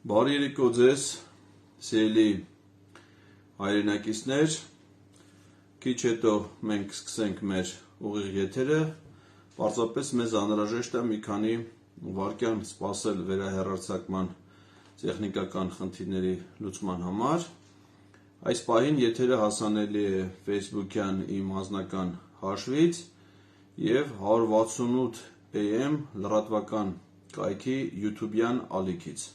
Բարի երեկո ձեզ, սիրելի հայրենակիցներ, քիչ հետո մենք սկսենք մեր ուղիղ եթերը, պարզապես մեզ անհրաժեշտ է մի քանի վայրկյան սպասել վերահեռարձակման տեխնիկական խնդիրների լուծման համար։ Այս պահին եթերը հասանելի է Facebook-յան իմ անձնական հաշվից և 168 AM լրատվական կայքի YouTube-յան ալիքից։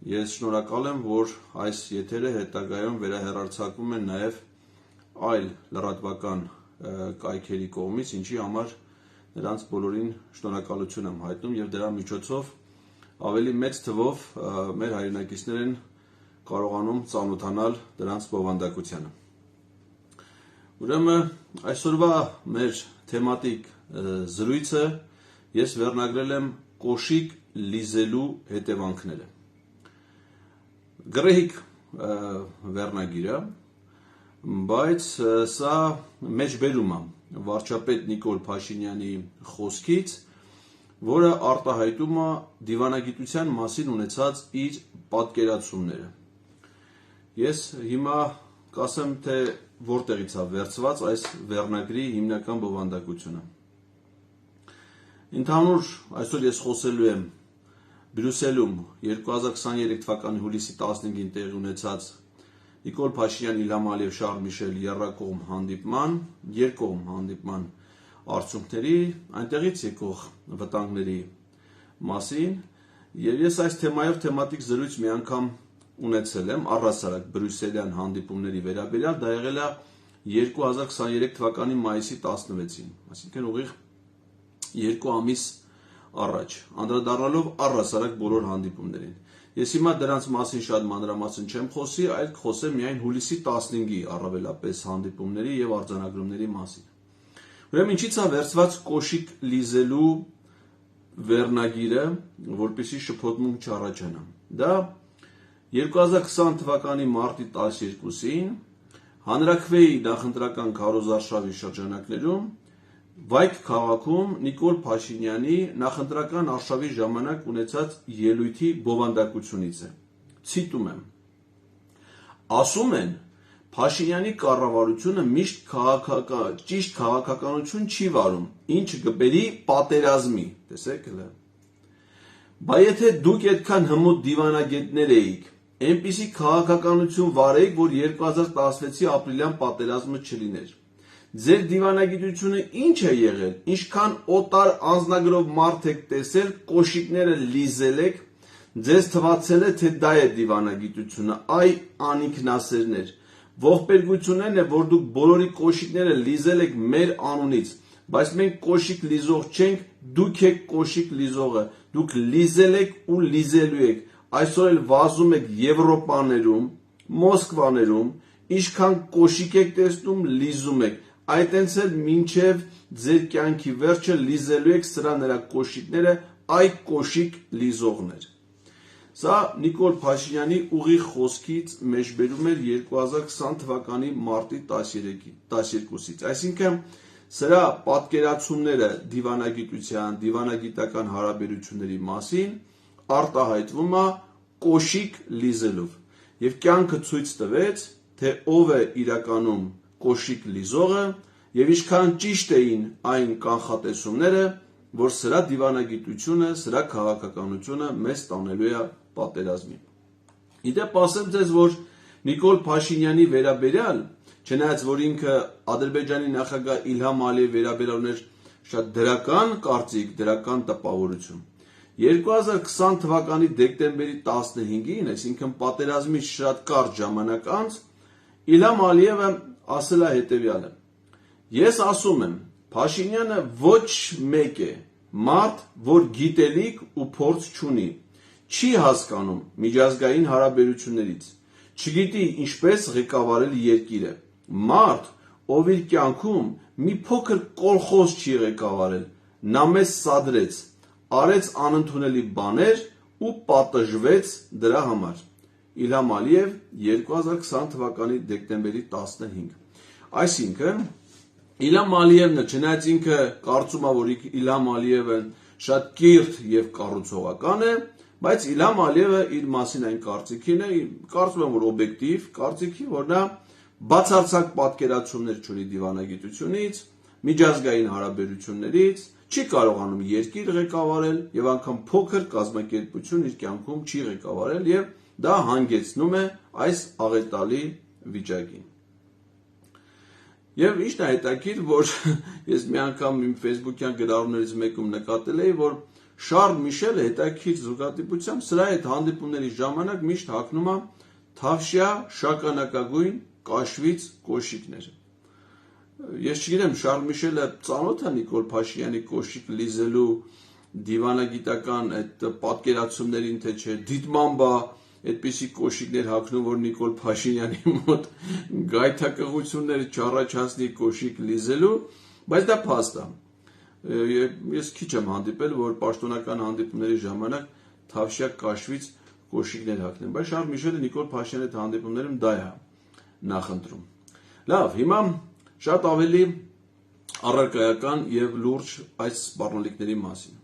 Ես շնորհակալ եմ, որ այս եթերը հետագայում վերահեռարձակվում են նաև այլ լրատվական կայքերի կողմից, ինչի համար նրանց բոլորին շնորհակալություն եմ հայտնում և դրա միջոցով ավելի մեծ թվով մեր հայրենակիցներ են կարողանում ծանոթանալ դրանց բովանդակությանը։ Ուրեմն այսօրվա մեր թեմատիկ զրույցը ես վերնագրել եմ կոշիկ լիզելու հետևանքները։ Գրեհիկ վերնագիր է, բայց սա մեջբերում է վարչապետ Նիկոլ Փաշինյանի խոսքից, որը արտահայտում է դիվանագիտության մասին ունեցած իր պատկերացումները։ Ես հիմա կասեմ, թե որտեղից է վերցված այս վերնագրի հիմնական բովանդակությունը։ Ընդհանուր այսօր ես խոսելու եմ Բրյուսելում 2023 թվականի հուլիսի 15-ին տեղի ունեցած Նիկոլ Փաշինյան, Իլհամ Ալիև, Շարլ Միշել երկկողմ հանդիպման արդյունքների, այնտեղից եկող վտանգների մասին, եւ ես այս թեմայով թեմատիկ զրույց մի անգամ ունեցել եմ առհասարակ բրյուսելյան հանդիպումների վերաբերյալ, դա եղել է 2023 թվականի մայիսի 16-ին, այսինքն ուղիղ 2 ամիս առաջ, անդրադառնալով առհասարակ բոլոր հանդիպումներին։ Ես հիմա դրանց մասին շատ մանրամասն չեմ խոսի, այլ կխոսեմ միայն հուլիսի 15-ի առավելապես հանդիպումների եւ արձանագրումների մասին։ Ուրեմն ինչից է վերցված կոշիկ լիզելու վերնագիրը, որպեսզի շփոթմունք չառաջանա։ Դա 2020 թվականի մարտի 12-ին հանրաքվեի նախընտրական քարոզարշավի շրջանակներում Վայք քաղաքում Նիկոլ Փաշինյանի նախընտրական արշավի ժամանակ ունեցած ելույթի բովանդակությունից է։ Ցիտում եմ. ասում են, Փաշինյանի կառավարությունը միշտ ճիշտ քաղաքականություն չի վարում, ինչը կբերի պատերազմի, տեսեք հլը։ Բա եթե դուք այդքան հմուտ դիվանագետներ էիք, այնպիսի քաղաքականություն վարեիք, որ 2016-ի ապրիլյան պատերազմը չլիներ։ Ձեր դիվանագիտությունը ինչ է եղել, ինչքան օտար անձնագրով մարդ եք տեսել, կոշիկները լիզել եք, ձեզ թվացել է, թե դա է դիվանագիտությունը, այ անինքնասերներ, ողբերգություններն է, որ դուք բոլորի կոշիկները լիզել եք մեր անունից, բայց մենք կոշիկ լիզող չենք, դուք եք կոշիկ լիզողը, դուք լիզել եք ու լիզելու եք, այսօր էլ վազում եք Եվրոպաներում, Մոսկվաներում, ինչքան կոշիկ եք տեսնում, լիզում եք, այտենց էլ մինչև ձեր կյանքի վերջը լիզելու եք սրա նրա կոշիկները, այ կոշիկ լիզողներ։ Սա Նիկոլ Փաշինյանի ուղիղ խոսքից մեջբերում էր 2020 թվականի մարտի 12-ից, այսինքն սրա պատկերացումները դիվանագիտության, դիվանագիտական հարաբերությունների մասին արտահայտվում է կոշիկ լիզելով, եւ կյանքը ցույց տվեց, թե ով է իրականում կոշիկ լիզողը եւ ինչքան ճիշտ էին այն կանխատեսումները, որ սրա դիվանագիտությունը, սրա քաղաքականությունը մեզ տանելու է պատերազմի։ Իդեպ ասեմ ձեզ, որ Նիկոլ Փաշինյանի վերաբերյալ, չնայած որ ինքը Ադրբեջանի նախագահ Իլհամ Ալիևի վերաբերյալ ուներ շատ դրական կարծիք, դրական տպավորություն, 2020 թվականի դեկտեմբերի 15-ին, այսինքն պատերազմից շատ կարճ ժամանակ անց, Իլհամ Ալիևը ասել է հետևյալը. Ես ասում եմ, Փաշինյանը ոչ մեկ է, մարդ, որ գիտելիք ու փորձ չունի, չի հասկանում միջազգային հարաբերություններից, չգիտի ինչպես ղեկավարել երկիրը, մարդ, ով իր կյանքում մի փոքր կոլխոզ չի ղեկավարել, նա մեզ սադրեց, արեց անընդունելի բաներ ու պատժվեց դրա համար։ Իլհամ Ալիև 2020 թվականի դեկտեմբերի 15։ Այսինքն Իլհամ Ալիևն չնայած ինքը կարծում է, որ Իլհամ Ալիևը շատ կիրթ եւ կառուցողական է, Բայց Իլհամ Ալիևը իր մասին այն կարծիքին է, կարծում եմ, որ օբյեկտիվ կարծիքի, որ նա բացարձակ պատկերացումներ չունի դիվանագիտությունից, միջազգային հարաբերություններից, չի կարողանում երկիր ղեկավարել եւ անգամ փոքր կազմակերպություն իր կյանքում չի ղեկավարել եւ դա հանգեցնում է այս աղետալի վիճակին։ Եվ ինչն է հետաքրքիր, որ ես մի անգամ իմ Facebook-յան գրառումներից մեկում նկատել էի, որ Շարլ Միշելը հետաքրքիր զուգադիպությամբ սրա հետ հանդիպումների ժամանակ միշտ հագնում է թավշյա շագանակագույն կաշվից կոշիկներ։ Ես չգիտեմ, Շարլ Միշելը ծանոթ է Նիկոլ Փաշինյանի կոշիկ լիզելու դիվանագիտական այդ պատկերացումներին, թե չէ, դիտմամբ է այդպիսի կոշիկներ հագնում, որ Նիկոլ Փաշինյանի մոտ գայթակղություններ չառաջացնի կոշիկ լիզելու, բայց դա փաստ է։ Ես քիչ եմ հանդիպել, որ պաշտոնական հանդիպումների ժամանակ թավշյա կաշվից կոշիկներ հագնեն, բայց Շարլ Միշելը Նիկոլ Փաշինյանի հետ հանդիպումներում դա է նախընտրում։ Լավ, հիմա շատ ավելի առարկայական եւ լուրջ այս սպառնալիքների մասին։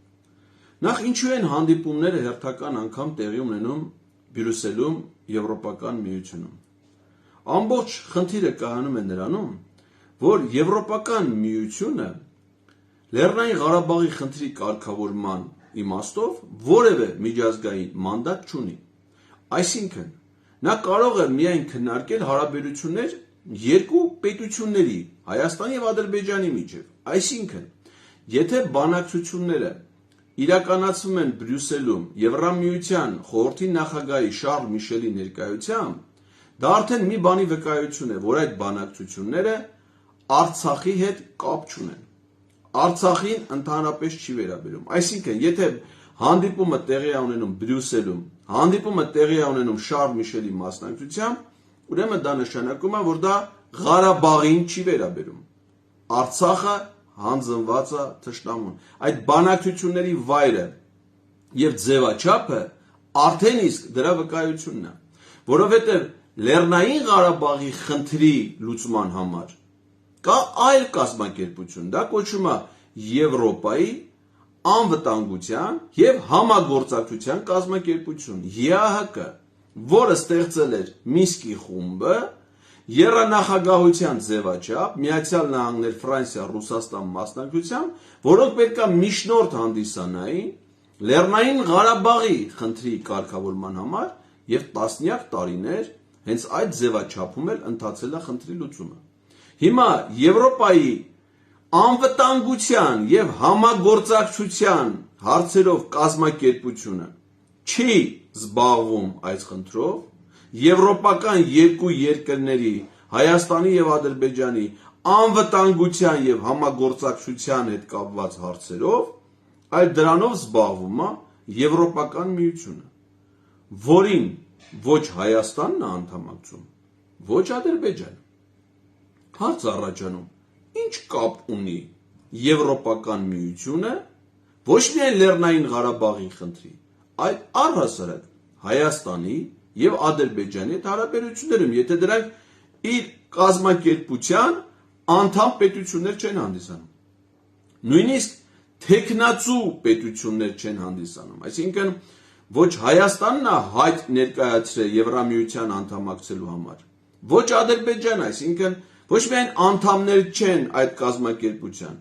Նախ ինչու են հանդիպումները հերթական անգամ տեղի ունենում Բրյուսելում, Եվրոպական միությունում։ Ամբողջ խնդիրը կայանում է նրանում, որ Եվրոպական միությունը Լեռնային Ղարաբաղի խնդրի կարգավորման իմաստով որևէ միջազգային մանդատ չունի։ Այսինքն, նա կարող է միայն քննարկել հարաբերություններ երկու պետությունների, Հայաստանի եւ Ադրբեջանի միջև։ Այսինքն, եթե բանակցությունները իրականացվում են Բրյուսելում Եվրամիության խորհրդի նախագահի Շարլ Միշելի ներկայությամբ, դա արդեն մի բանի վկայություն է, որ այդ բանակցությունները Արցախի հետ կապ չունեն։ Արցախին ընդհանրապես չի վերաբերում։ Այսինքն, եթե հանդիպումը տեղի է ունենում Բրյուսելում, հանդիպումը տեղի է ունենում Շարլ Միշելի մասնակցությամբ, ուրեմն դա նշանակում է, որ դա Ղարաբաղին չի վերաբերում։ Արցախը հանձնված է թշնամուն։ Այդ բանակցությունների վայրը եւ ձևաչափը արդեն իսկ դրա վկայությունն է, որովհետեւ Լեռնային Ղարաբաղի խնդրի լուծման համար կա այլ կազմակերպություն, դա կոչվում է Եվրոպայի անվտանգության եւ համագործակցության կազմակերպություն, ԵԱՀԿ, որը ստեղծել էր Մինսկի խումբը, եռանախագահության ձևաչափ, Միացյալ Նահանգներ, Ֆրանսիա, Ռուսաստան մասնակցությամբ, որոնք պետք է միջնորդ հանդիսանային Լեռնային Ղարաբաղի խնդրի կարգավորման համար եւ տասնյակ տարիներ հենց այդ ձևաչափում էլ ընթացել է խնդրի լուծումը։ Հիմա Եվրոպայի անվտանգության եւ համագործակցության հարցերով կազմակերպությունը չի զբաղվում այս խնդրով, եվրոպական երկու երկրների Հայաստանի եւ Ադրբեջանի անվտանգության եւ համագործակցության հետ կապված հարցերով, այլ դրանով զբաղվում է Եվրոպական միությունը, որին ոչ Հայաստանն է անդամակցում, ոչ Ադրբեջանը։ Հարց առաջանում, ինչ կապ ունի Եվրոպական միությունը ոչ միայն Լեռնային Ղարաբաղի խնդրի, այլ առհասարակ Հայաստանի եւ Ադրբեջանի հետ հարաբերություններում, եթե դրանք իր կազմակերպության անդամ պետություններ չեն հանդիսանում։ Նույնիսկ թեկնածու պետություններ չեն հանդիսանում, այսինքն ոչ Հայաստանն է հայտ ներկայացրել Եվրամիության անդամակցելու համար, ոչ Ադրբեջանը, այսինքն ոչ միայն անդամներ չեն այդ կազմակերպության,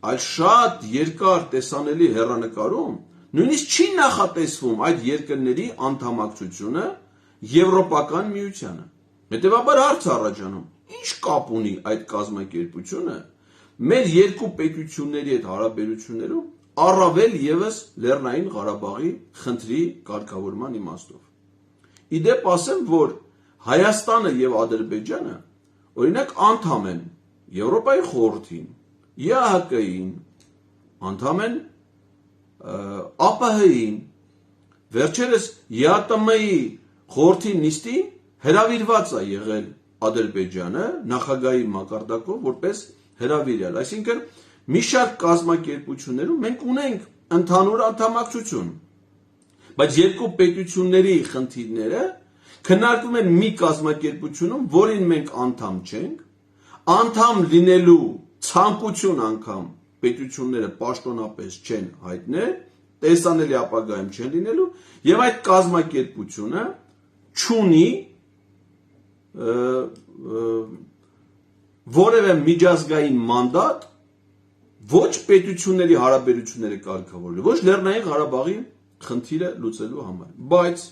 այլ շատ երկար տեսանելի հեռանկարում նույնիսկ չի նախատեսվում այդ երկրների անդամակցությունը Եվրոպական միությանը։ Հետևաբար հարց առաջանում, ինչ կապ ունի այդ կազմակերպությունը մեր երկու պետությունների հետ հարաբերություններում, առավել եւս Լեռնային Ղարաբաղի խնդրի կարգավորման իմաստով։ Իդեպ ասեմ, որ Հայաստանը եւ Ադրբեջանը օրինակ անդամ են Եվրոպայի խորհրդին, ԵԱՀԿ-ին, անդամ են ԱՊՀ-ին, վերջերս ԵԱՏՄ-ի խորհրդի նիստին հրավիրված է եղել Ադրբեջանը նախագահի մակարդակով որպես հրավիրյալ, այսինքն մի շարք կազմակերպություններում մենք ունենք ընդհանուր անդամակցություն, բայց երկու պետությունների խնդիրները քննարկվում են մի կազմակերպությունում, որին մենք անդամ չենք, անդամ լինելու ցանկություն անգամ պետությունները պաշտոնապես չեն հայտնել, տեսանելի ապագայում չեն լինելու, եւ այդ կազմակերպությունը չունի որևէ միջազգային մանդատ ոչ պետությունների հարաբերությունները կարգավորելու, ոչ Լեռնային Ղարաբաղի խնդիրը լուծելու համար, բայց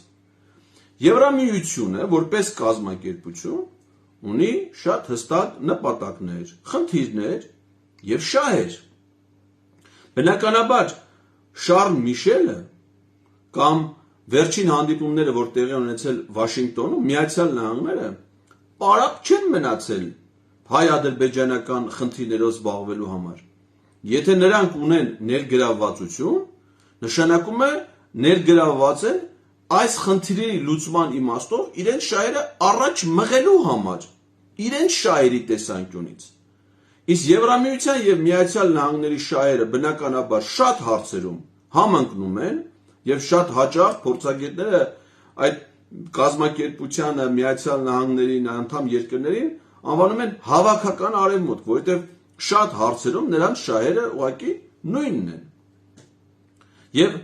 Եվրամիությունը որպես կազմակերպություն ունի շատ հստակ նպատակներ, խնդիրներ եւ շահեր։ Բնականաբար Շարլ Միշելը կամ վերջին հանդիպումները, որ տեղի ունեցել Վաշինգտոնում, Միացյալ Նահանգները պարապ չեն մնացել հայ-ադրբեջանական խնդիրներով զբաղվելու համար։ Եթե նրանք ունեն ներգրավվածություն, նշանակում է ներգրավված են այս խնդիրի լուծման իմաստով իրենց շահերը առաջ մղելու համար, իրենց շահերի տեսանկյունից։ Իսկ Եվրամիության եւ Միացյալ Նահանգների շահերը բնականաբար շատ հարցերում համընկնում են եւ շատ հաճախ փորձագետները այդ կազմակերպությանը Միացյալ Նահանգներին անդամ երկրներին անվանում են հավաքական արևմուտք, որովհետեւ շատ հարցերում նրանց շահերը ուղղակի նույնն են։ Եվ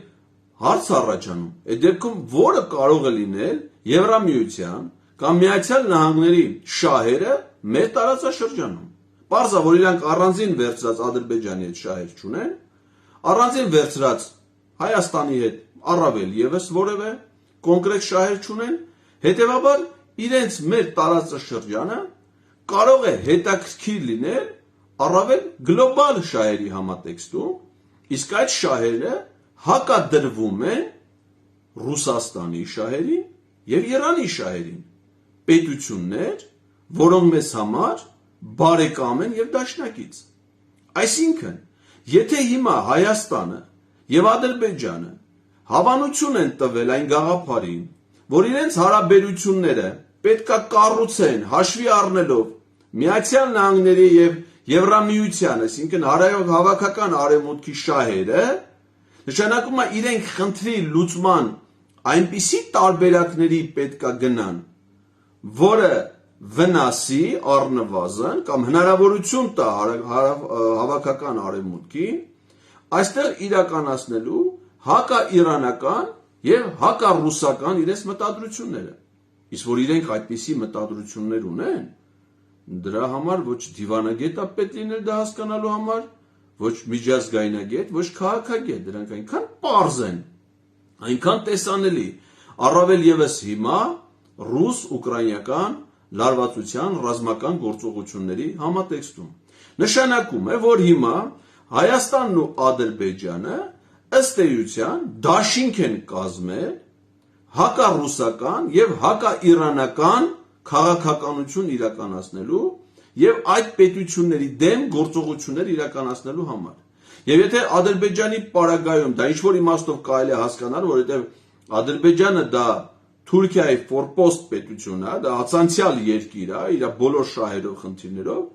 հարց առաջանում, այդ դեպքում որը կարող է լինել Եվրամիության կամ Միացյալ Նահանգների շահերը մեր տարածաշրջանում։ Պարզ է, որ իրանք առանձին վերցրած Ադրբեջանի հետ շահեր չունեն, առանձին վերցրած Հայաստանի հետ առավել եւս որևէ կոնկրետ շահեր չունեն, հետեւաբար իրենց մեր տարածաշրջանը կարող է հետաքրքիր լինել առավել գլոբալ շահերի համատեքստում, իսկ այդ շահերը հակադրվում են Ռուսաստանի շահերին եւ Իրանի շահերին, պետություններ, որոնք մեզ համար բարեկամ են եւ դաշնակից։ Այսինքն, եթե հիմա Հայաստանը եւ Ադրբեջանը հավանություն են տվել այն գաղափարին, որ իրենց հարաբերությունները պետքա կառուցեն հաշվի առնելով Միացյալ Նահանգների եւ Եվրամիության, այսինքն հավաքական արևմուտքի շահերը, նշանակում է իրենք խնդրի լուծման այնպիսի տարբերակների պետքա գնան, որը վնասի առնվազն կամ հնարավորություն տա հավաքական արևմուտքին այստեղ իրականացնելու հակաիրանական եւ հակառուսական իրենց մտադրությունները։ Իսկ որ իրենք այդպիսի մտադրություններ ունեն, դրա համար ոչ դիվանագետ է պետք լինել դա հասկանալու համար, ոչ միջազգայնագետ, ոչ քաղաքագետ, դրանք այնքան պարզ են, այնքան տեսանելի, առավել եւս հիմա ռուս-ուկրաինական լարվածության ռազմական գործողությունների համատեքստում։ Նշանակում է, որ հիմա Հայաստանն ու Ադրբեջանը ըստ էության դաշինք են կազմել հակառուսական եւ հակաիրանական քաղաքականություն իրականացնելու եւ այդ պետությունների դեմ գործողություններ իրականացնելու համար։ Եվ եթե Ադրբեջանի պարագայում դա ինչ որ իմաստով կարելի է հասկանալ, որովհետեւ Ադրբեջանը դա Թուրքիայի ֆորպոստ պետություն է, դա ացանցիալ երկիր է, իր բոլոր շահերով, խնդիրներով,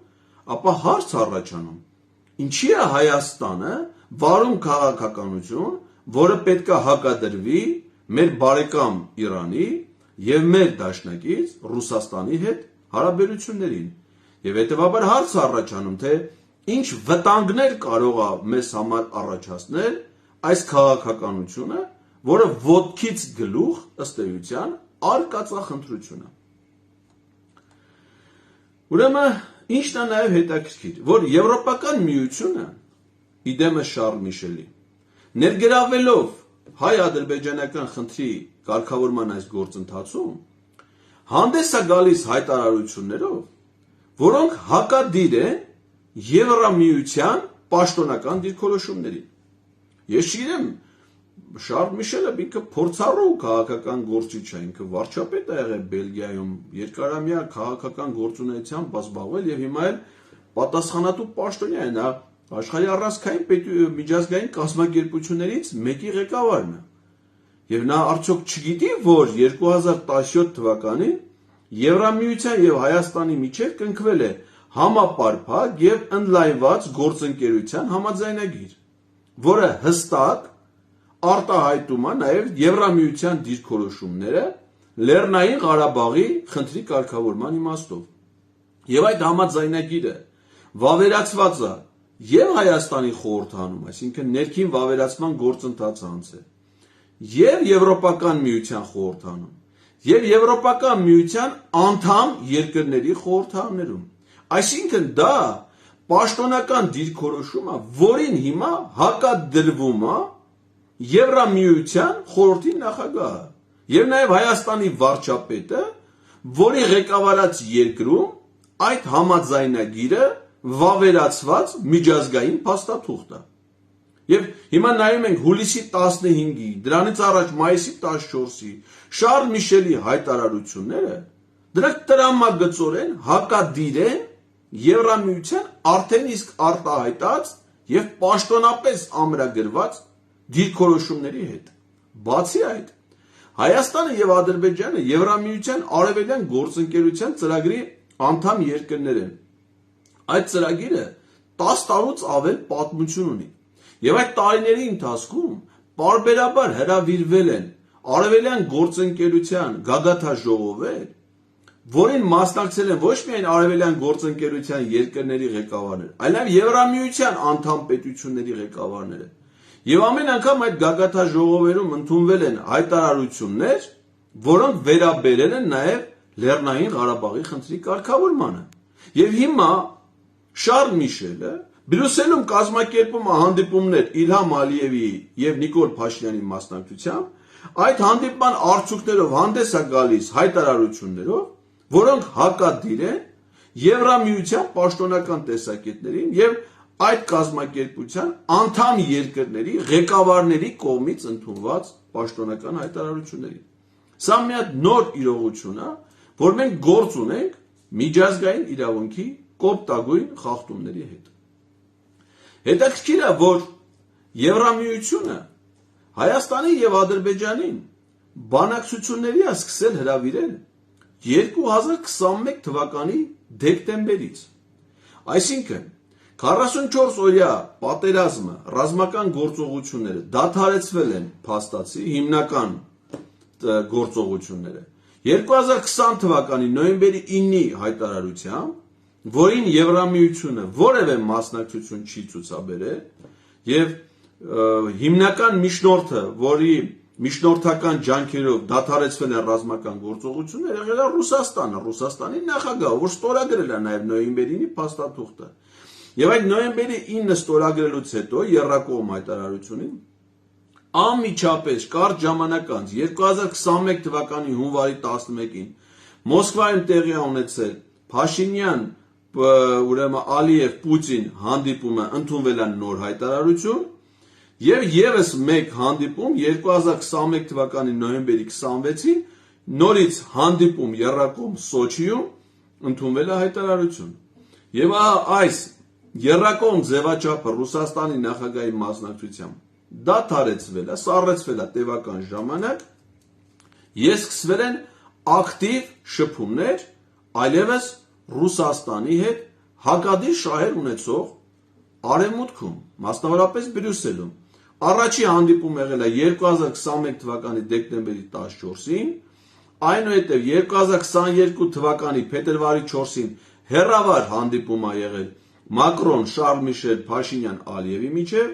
ապա հարց առաջանում. ինչի է Հայաստանը վարում քաղաքականություն, որը պետք է հակադրվի մեր բարեկամ Իրանի եւ մեր դաշնակից Ռուսաստանի հետ հարաբերություններին։ Եվ հետեւաբար հարց առաջանում, թե ինչ վտանգներ կարող է մեզ համար առաջացնել այս քաղաքականությունը, որը ոտքից գլուխ ըստ էության արկածախնդրությունը։ Ուրեմն ինչն է նաև հետաքրքիր, որ Եվրոպական միությունը իդեմը Շարլ Միշելի ներգրավելով հայ-ադրբեջանական խնդրի կարգավորման այս գործընթացում հանդես է գալիս հայտարարություններով, որոնք հակադիր են Եվրամիության պաշտոնական դիրքորոշումներին։ Ես չգիտեմ, Շարլ Միշելը ինքը փորձառու քաղաքական գործիչ է, ինքը վարչապետ է եղել Բելգիայում, երկարամյա քաղաքական գործունեությամբ զբաղվել եւ հիմա էլ պատասխանատու պաշտոնյա է, նա աշխարհի առանցքային միջազգային կազմակերպություններից մեկի ղեկավարն է։ Եվ նա արդյոք չգիտի, որ 2017 թվականին Եվրամիության եւ Հայաստանի միջեւ կնքվել է համապարփակ եւ ընդլայնված գործընկերության համաձայնագիր, որը հստակ արտահայտում է նաև Եվրամիության դիրքորոշումները Լեռնային Ղարաբաղի խնդրի կարգավորման իմաստով։ Եվ այդ համաձայնագիրը վավերացված է եւ Հայաստանի խորհրդանում, այսինքն ներքին վավերացման գործընթացը անցել, եւ Եվրոպական միության խորհրդանում, եւ Եվրոպական միության անդամ երկրների խորհրդաներում։ Այսինքն դա պաշտոնական դիրքորոշում է, որին հիմա հակադրվում է Եվրամիության խորհրդի նախագահը եւ նաեւ Հայաստանի վարչապետը, որի ղեկավարած երկրում այդ համաձայնագիրը վավերացված միջազգային փաստաթուղթ է։ Եվ հիմա նայում ենք հուլիսի 15-ի, դրանից առաջ մայիսի 14-ի Շարլ Միշելի հայտարարությունները, դրանք տրամագծորեն հակադիր են Եվրամիության արդեն իսկ արտահայտած եւ պաշտոնապես ամրագրված դիրքորոշումների հետ։ Բացի այդ, Հայաստանը եւ Ադրբեջանը Եվրամիության արևելյան գործընկերության ծրագրի անդամ երկրներ են։ Այդ ծրագիրը 10 տարուց ավել պատմություն ունի։ Եվ այդ տարիների ընթացքում պարբերաբար հրավիրվել են արևելյան գործընկերության գագաթաժողովներ, որին մասնակցել են ոչ միայն արևելյան գործընկերության երկրների ղեկավարներ, այլ նաև Եվրամիության անդամ պետությունների ղեկավարները։ Եվ ամեն անգամ այդ գագաթաժողովերում ընդունվել են հայտարարություններ, որոնք վերաբերել են նաև Լեռնային Ղարաբաղի խնդրի կարգավորմանը։ Եվ հիմա Շարլ Միշելը Բրյուսելում կազմակերպում է հանդիպումներ Իլհամ Ալիևի եւ Նիկոլ Փաշինյանի մասնակցությամբ, այդ հանդիպման արդյունքներով հանդես է գալիս հայտարարություններով, որոնք հակադիր են Եվրամիության պաշտոնական տեսակետներին եւ այդ կազմակերպության անդամ երկրների ղեկավարների կողմից ընդունված պաշտոնական հայտարարություններին։ Սա մի հատ նոր իրողություն է, որ մենք գործ ունենք միջազգային իրավունքի կոպտագույն խախտումների հետ։ Հետաքրքիր է, որ Եվրամիությունը Հայաստանի եւ Ադրբեջանին բանակցությունների է սկսել հրավիրել 2021 թվականի դեկտեմբերից։ Այսինքն 44 օրյա պատերազմը, ռազմական գործողությունները դադարեցվել են փաստացի հիմնական գործողությունները 2020 թվականի նոյեմբերի 9-ի հայտարարությամբ, որին Եվրամիությունը որևէ մասնակցություն չի ցուցաբերել եւ հիմնական միջնորդը, որի միջնորդական ջանքերով դադարեցվել են ռազմական գործողությունները, եղել է Ռուսաստանը, Ռուսաստանի նախագահը, որ ստորագրել է նաեւ նոյեմբերի 9-ի փաստաթուղթը։ Եվ այդ նոյեմբերի 9-ը ստորագրելուց հետո երրակողմ հայտարարությունին անմիջապես կարճ ժամանակ անց 2021 թվականի հունվարի 11-ին Մոսկվայում տեղի ունեցել Փաշինյան, ուրեմն Ալիև, Պուտին հանդիպումը ընդունվել է նոր հայտարարություն եւ եւս մեկ հանդիպում 2021 թվականի նոյեմբերի 26-ին նորից հանդիպում երրակողմ Սոչիում ընդունվել է հայտարարություն։ Եվ այս երրակողմ ձևաչափը Ռուսաստանի նախագահի մասնակցությամբ դադարեցվել է, սառեցվել է տևական ժամանակ, ես սկսվել են ակտիվ շփումներ այլևս Ռուսաստանի հետ հակադիր շահեր ունեցող արևմուտքում, մասնավորապես Բրյուսելում։ Առաջի հանդիպումը եղել է 2021 թվականի դեկտեմբերի 14-ին, այնուհետև 2022 թվականի փետրվարի 4-ին հերավար հանդիպում է եղել Մակրոն, Շարլ Միշել, Փաշինյան, Ալիևի միջև,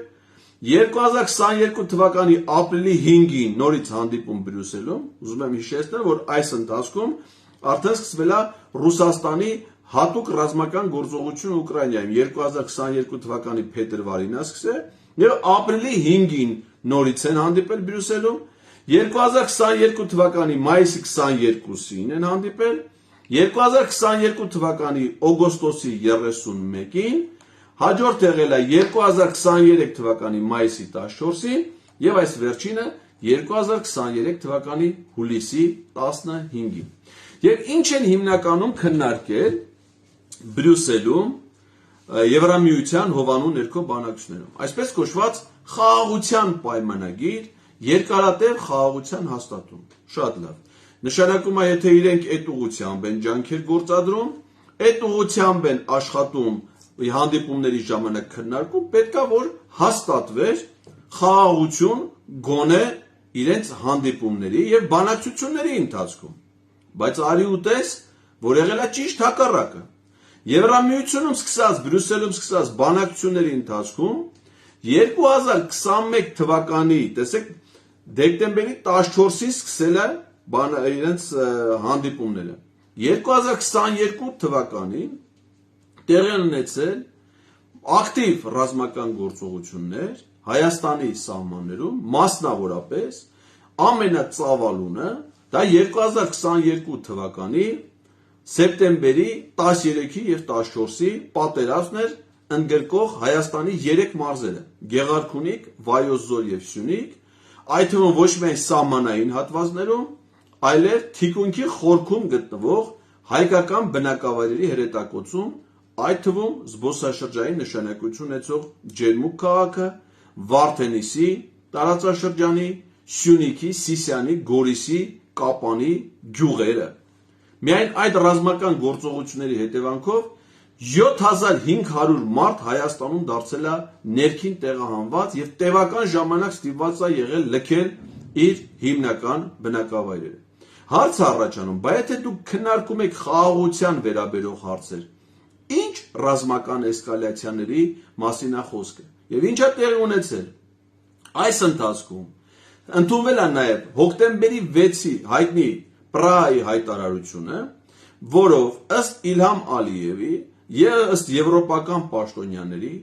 2022 թվականի ապրիլի 5-ին նորից հանդիպում Բրյուսելում, ուզում եմ հիշեցնել, որ այս ընթացքում արդեն սկսվել է Ռուսաստանի հատուկ ռազմական գործողություն Ուկրաինայում 2022 թվականի փետրվարին է սկսել, եւ ապրիլի 5-ին նորից են հանդիպել Բրյուսելում, 2022 թվականի մայիսի 22-ին են հանդիպել, 2022 թվականի օգոստոսի 31-ին, հաջորդ եղել է 2023 թվականի մայիսի 14-ին եւ այս վերջինը 2023 թվականի հուլիսի 15-ին։ Եվ ինչ են հիմնականում քննարկել Բրյուսելում Եվրամիության հովանու ներքո բանակցություններում։ Այսպես կոչված խաղաղության պայմանագիր, երկարատև խաղաղության հաստատում։ Շատ լավ։ Նշանակում է, եթե իրենք այդ ուղղությամբ են ջանքեր գործադրում, այդ ուղղությամբ են աշխատում հանդիպումների ժամանակ քննարկում, պետքա որ հաստատվեր խաղաղություն գոնե իրենց հանդիպումների եւ բանակցությունների ընթացքում։ Բայց արի ու տես, որ եղել է ճիշտ հակառակը։ Եվրամիությունում սկսած, Բրյուսելում սկսած բանակցությունների ընթացքում 2021 թվականի, տեսեք, դեկտեմբերի 14-ին սկսել է իրենց հանդիպումները։ 2022 թվականին տեղի են ունեցել ակտիվ ռազմական գործողություններ Հայաստանի սահմաններում, մասնավորապես ամենածավալունը դա 2022 թվականի սեպտեմբերի 13-ի եւ 14-ի պատերազմն էր, ընդգրկող Հայաստանի 3 մարզերը՝ Գեղարքունիք, Վայոց ձոր եւ Սյունիք, այդ թվում ոչ միայն սահմանային հատվածներում, այլև թիկունքի խորքում գտնվող հայկական բնակավայրերի հրետակոծում, այդ թվում զբոսաշրջային նշանակություն ունեցող Ջերմուկ քաղաքը, Վարդենիսի տարածաշրջանի, Սյունիքի, Սիսիանի, Գորիսի, Կապանի գյուղերը։ Միայն այդ ռազմական գործողությունների հետևանքով 7500 մարդ Հայաստանում դարձել է ներքին տեղահանված եւ տևական ժամանակ ստիպված է եղել լքել իր հիմնական բնակավայրերը։ Հարց առաջանում, բայց եթե դուք քննարկում եք խաղաղության վերաբերող հարցեր, ինչ ռազմական էսկալացիաների մասին է խոսքը եւ ինչա տեղի ունեցել։ Այս ընթացքում ընդունվել է նաեւ հոկտեմբերի 6-ի հայտնի Պրահայի հայտարարությունը, որով ըստ Իլհամ Ալիևի եւ ըստ եվրոպական պաշտոնյաների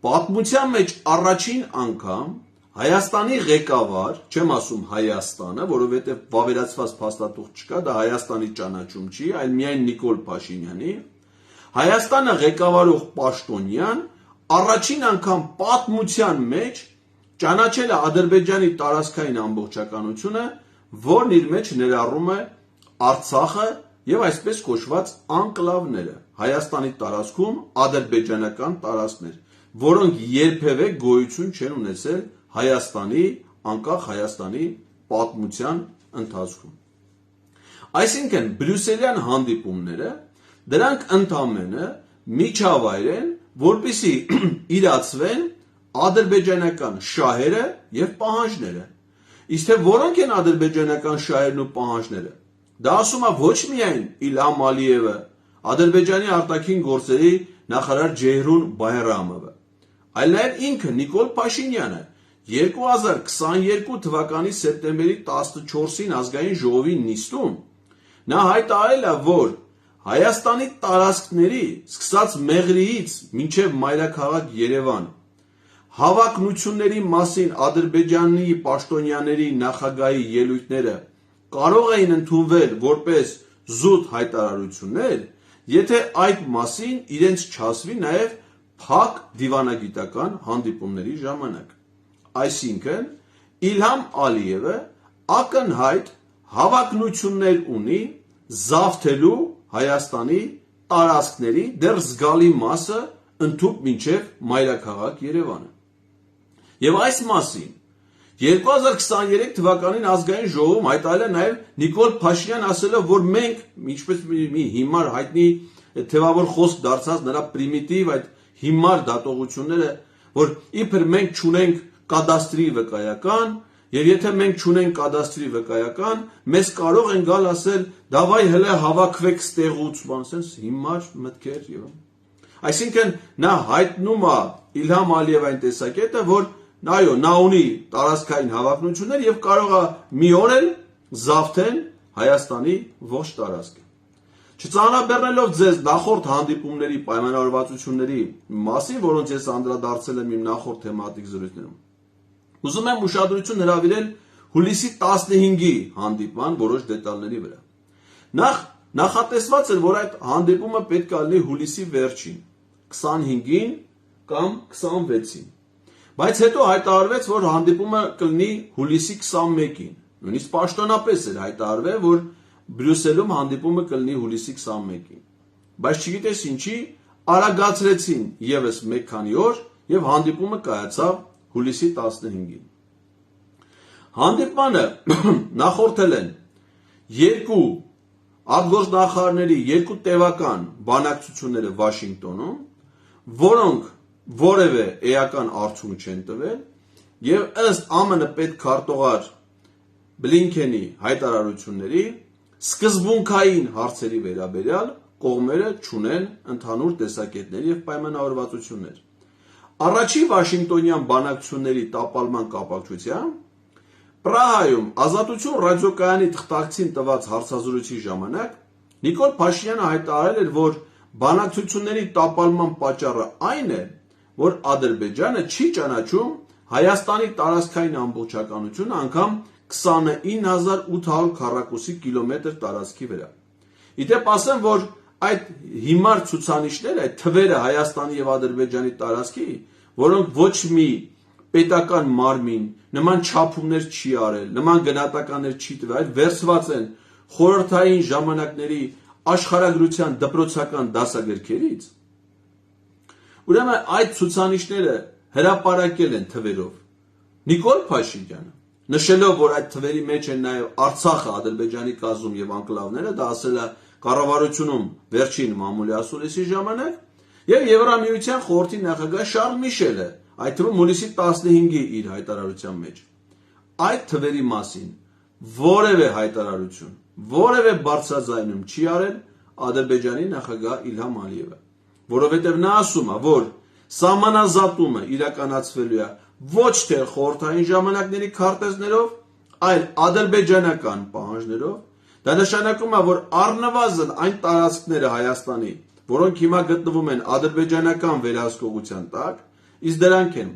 պատմության մեջ առաջին անգամ Հայաստանի ղեկավար, չեմ ասում Հայաստանը, որովհետև վավերացված փաստաթուղթ չկա, դա Հայաստանի ճանաչում չի, այլ միայն Նիկոլ Փաշինյանի, Հայաստանը ղեկավարող պաշտոնյան առաջին անգամ պատմության մեջ ճանաչել է Ադրբեջանի տարածքային ամբողջականությունը, որն իր մեջ ներառում է Արցախը եւ այսպես կոչված անկլավները, Հայաստանի տարածքում ադրբեջանական տարածքներ, որոնք երբևէ գոյություն չեն ունեցել Հայաստանի, անկախ Հայաստանի պատմության ընթացքում։ Այսինքն Բրյուսելյան հանդիպումները դրանք ընդամենը միջավայր են, որպեսզի իրացվեն ադրբեջանական շահերը եւ պահանջները։ Իսկ թե որոնք են ադրբեջանական շահերն ու պահանջները, դա ասում է ոչ միայն Իլհամ Ալիևը, Ադրբեջանի արտաքին գործերի նախարար Ջեյհրուն Բայրամովը, այլ նաեւ ինքը Նիկոլ Փաշինյանը 2022 թվականի սեպտեմբերի 14-ին ազգային ժողովի նիստում նա հայտարարել է, որ Հայաստանի տարածքների սկսած Մեղրիից մինչև մայրաքաղաք Երևան հավակնությունների մասին Ադրբեջանի պաշտոնյաների նախագահի ելույթները կարող էին ընդունվել որպես զուտ հայտարարություններ, եթե այդ մասին իրենց չասվի նաև փակ դիվանագիտական հանդիպումների ժամանակ։ Այսինքն Իլհամ Ալիևը ակնհայտ հավակնություններ ունի զավթելու Հայաստանի տարածքների դեռ զգալի մասը ընդհուպ մինչև մայրաքաղաք Երևանը։ Եվ այս մասին 2023 թվականին ազգային ժողովում հայտարարել է նաև Նիկոլ Փաշինյան, ասելով, որ մենք, ինչպես մի հիմար հայտնի թևավոր խոսք դարձած նրա պրիմիտիվ այդ հիմար դատողությունները, որ իբր մենք չունենք կադաստրի վկայական, եւ եթե մենք չունենք կադաստրի վկայական, մեզ կարող են գալ ասել, դավայ հələ հավաքվեք ստեղուց, բանսենս հիմար մտքեր եւ։ Այսինքն նա հայտնում է Իլհամ Ալիևային տեսակետը, որ այո, նա ունի տարածքային հավակնություններ եւ կարող է մի օր էլ զավթեն Հայաստանի ողջ տարածքը։ Չծանրաբեռնելով ձեզ նախորդ հանդիպումների պայմանավորվածությունների մասին, որոնց ես անդրադարձել եմ իմ նախորդ թեմատիկ զրույցներում, ուզում եմ ուշադրություն հրավիրել հուլիսի 15-ի հանդիպման որոշ դետալների վրա։ Նախատեսված էր, որ այդ հանդիպումը պետք է լինի հուլիսի վերջին, 25-ին կամ 26-ին։ Բայց հետո հայտարարվեց, որ հանդիպումը կլինի հուլիսի 21-ին։ Նույնիսկ պաշտոնապես էր հայտարարվել, որ Բրյուսելում հանդիպումը կլինի հուլիսի 21-ին։ Բայց չգիտես ինչի, արագացրեցին եւս մեկ քանի օր եւ հանդիպումը կայացավ հուլիսի 15-ին։ Հանդիպմանը նախորդել են երկու արտգործնախարարների երկու տևական բանակցությունները Վաշինգտոնում, որոնք որևէ էական արդյունք չեն տվել եւ ըստ ԱՄՆ պետքարտուղար Բլինքենի հայտարարությունների սկզբունքային հարցերի վերաբերյալ կողմերը չունեն ընդհանուր տեսակետներ եւ պայմանավորվածություններ։ Առաջի Վաշինգտոնյան բանակցությունների տապալման կապակցությամբ Պրահայում Ազատություն ռադիոկայանի թղթակցին տված հարցազրույցի ժամանակ Նիկոլ Փաշինյանը հայտարարել էր, որ բանակցությունների տապալման պատճառը այն է, որ Ադրբեջանը չի ճանաչում Հայաստանի տարածքային ամբողջականությունը անգամ 29800 քառակուսի կիլոմետր տարածքի վրա։ Իդեպ ասեմ, որ այդ հիմար ցուցանիշները, այդ թվերը Հայաստանի եւ Ադրբեջանի տարածքի, որոնք ոչ մի պետական մարմին նման չափումներ չի արել, նման գնահատականներ չի տվել, այլ վերցված են խորհրդային ժամանակների աշխարհագրության դպրոցական դասագրքերից։ Ուրեմն այդ ցուցանիշները հրապարակել են թվերով Նիկոլ Փաշինյանը, նշելով, որ այդ թվերի մեջ են նաև Արցախը, Ադրբեջանի կազմում եւ անկլավները, դա ասել է կառավարությունում վերջին մամուլի ասուլիսի ժամանակ, եւ Եվրամիության խորհրդի նախագահ Շարլ Միշելը, այդ թվում հուլիսի 15-ի իր հայտարարության մեջ այդ թվերի մասին որևէ հայտարարություն, որևէ բարձրաձայնում չի արել Ադրբեջանի նախագահ Իլհամ Ալիևը, որովհետև նա ասում է, որ սահմանազատումը իրականացվելու է ոչ թե խորհրդային ժամանակների քարտեզներով, այլ ադրբեջանական պահանջներով, դա նշանակում է, որ առնվազն այն տարածքները Հայաստանի, որոնք հիմա գտնվում են ադրբեջանական վերահսկողության տակ, իսկ դրանք են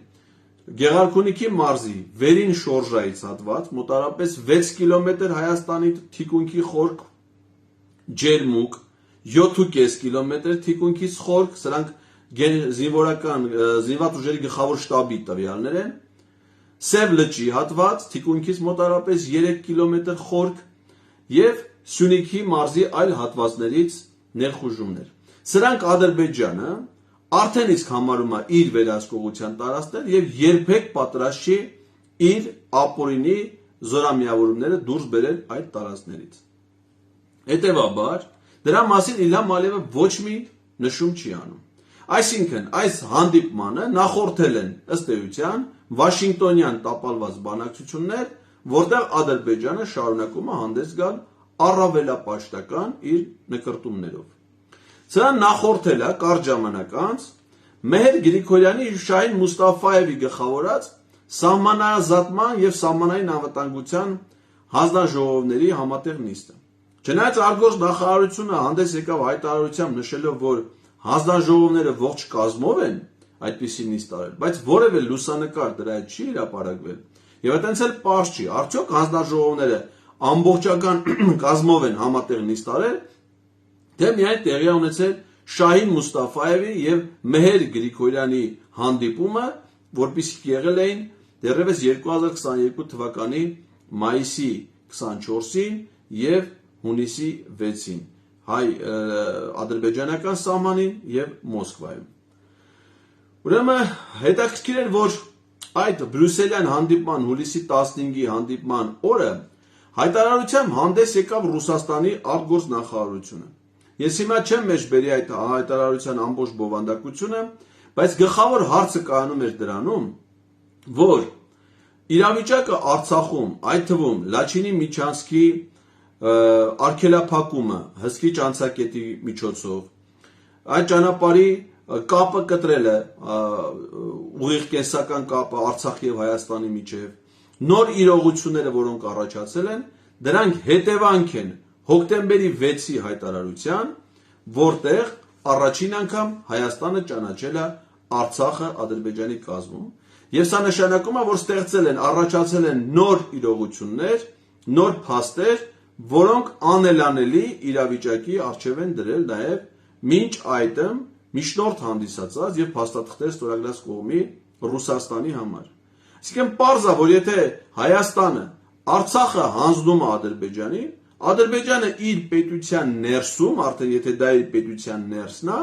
Գեղարքունիքի մարզի վերին շորժայից հատված, մոտարապես 6 կիլոմետր Հայաստանի թիկունքի խորք, ջերմուկ, 7.5 կիլոմետր թիկունքից խորք, սրանք զինված ուժերի գլխավոր շտաբի տվյալներ են, Սև լճի հատված, թիկունքից մոտարապես 3 կիլոմետր խորք եւ Սյունիքի մարզի այլ հատվածներից ներխուժումներ։ Սրանք Ադրբեջանը արդեն իսկ համարում է իր վերահսկողության տարածքներ եւ երբեք պատրաստ չի իր ապօրինի զորամիավորումները դուրս բերել այդ տարածքներից։ Հետևաբար, դրա մասին Իլհամ Ալիևը ոչ մի նշում չի անում։ Այսինքն, այս հանդիպմանը նախորդել են ըստ էության Վաշինգտոնյան տապալված բանակցություններ, որտեղ Ադրբեջանը շարունակում է հանդես գալ առավելապաշտական իր նկրտումներով։ Սրան նախորդել է կարճ ժամանակ անց Մեհեր Գրիգորյանի եւ Շահին Մուստաֆայևի գլխավորած սահմանազատման եւ սահմանային անվտանգության հանձնաժողովների համատեղ նիստը։ Չնայած արգոս նախարարությունը հանդես եկավ հայտարարությամբ նշելով, որ հանձնաժողովները ողջ կազմով են այդպիսի նիստ արել, բայց որևէ լուսանկար դրա հետ չի հրապարակվել։ Եվ այդտենց էլ պարզ չի, արդյոք հանձնաժողովները ամբողջական կազմով են համատեղ նիստ արել, թե միայն տեղի ունեցել Շահին Մուստաֆայևի եւ Մեհեր Գրիգորյանի հանդիպումը, որպիսիք եղել էին դեռևս 2022 թվականի մայիսի 24-ին եւ հունիսի 6-ին հայ-ադրբեջանական սահմանին եւ Մոսկվայում։ Ուրեմն հետաքրքիր էր, որ այդ բրյուսելյան հանդիպման հուլիսի 15-ի հանդիպման օրը հայտարարությամբ հանդես եկավ Ռուսաստանի արտգործնախարարությունը։ Ես հիմա չեմ մեջբերի այդ հայտարարության ամբողջ բովանդակությունը, բայց գլխավոր հարցը կայանում էր դրանում, որ իրավիճակը Արցախում, այդ թվում Լաչինի միջանցքի արգելափակումը հսկիչ անցակետի միջոցով, այդ ճանապարհի կապը կտրելը, ուղիղ կենսական կապը Արցախի եւ Հայաստանի միջև, նոր իրողությունները, որոնք առաջացել են, դրանք հետևանք են հոկտեմբերի 6-ի հայտարարության, որտեղ առաջին անգամ Հայաստանը ճանաչել է Արցախը Ադրբեջանի կազմում, եւ սա նշանակում է, որ ստեղծել են, առաջացել են նոր իրողություններ, նոր փաստեր, որոնք անելանելի իրավիճակի առջև են դրել նաեւ մինչ այդմ միջնորդ հանդիսացած եւ փաստաթղթեր ստորագրած կողմի Ռուսաստանի համար։ Այսինքն պարզ է, որ եթե Հայաստանը Արցախը հանձնում է Ադրբեջանին, Ադրբեջանը իր պետության ներսում, արդեն եթե դա իր պետության ներսն է,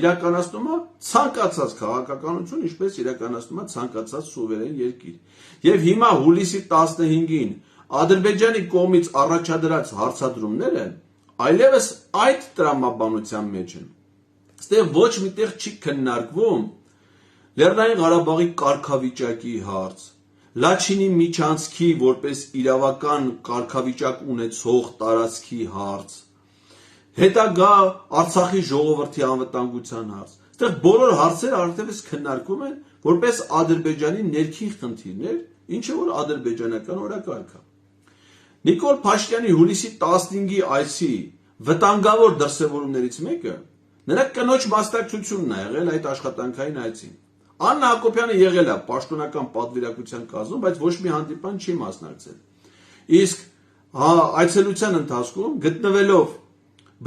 իրականացնում է ցանկացած քաղաքականություն, ինչպես իրականացնում է ցանկացած սուվերեն երկիր։ Եվ հիմա հուլիսի 15-ին Ադրբեջանի կողմից առաջադրած հարցադրումները այլևս այդ տրամաբանության մեջ են։ Այստեղ ոչ միտեղ չի քննարկվում Լեռնային Ղարաբաղի կարգավիճակի հարց, Լաչինի միջանցքի որպես իրավական կարգավիճակ ունեցող տարածքի հարց, հետագա Արցախի ժողովրդի անվտանգության հարց։ Այստեղ բոլոր հարցերը արդյունավետ քննարկվում են որպես Ադրբեջանի ներքին խնդիրներ, ինչը որ ադրբեջանական օրակարգ է։ Նիկոլ Փաշինյանի հուլիսի 15-ի այցի վտանգավոր դրսևորումներից մեկը նրա կնոջ մասնակցությունն է եղել այդ աշխատանքային այցին։ Աննա Հակոբյանը եղել է պաշտոնական պատվիրակության կազմում, բայց ոչ մի հանդիպան չի մասնակցել։ Իսկ այցելության ընթացքում գտնվելով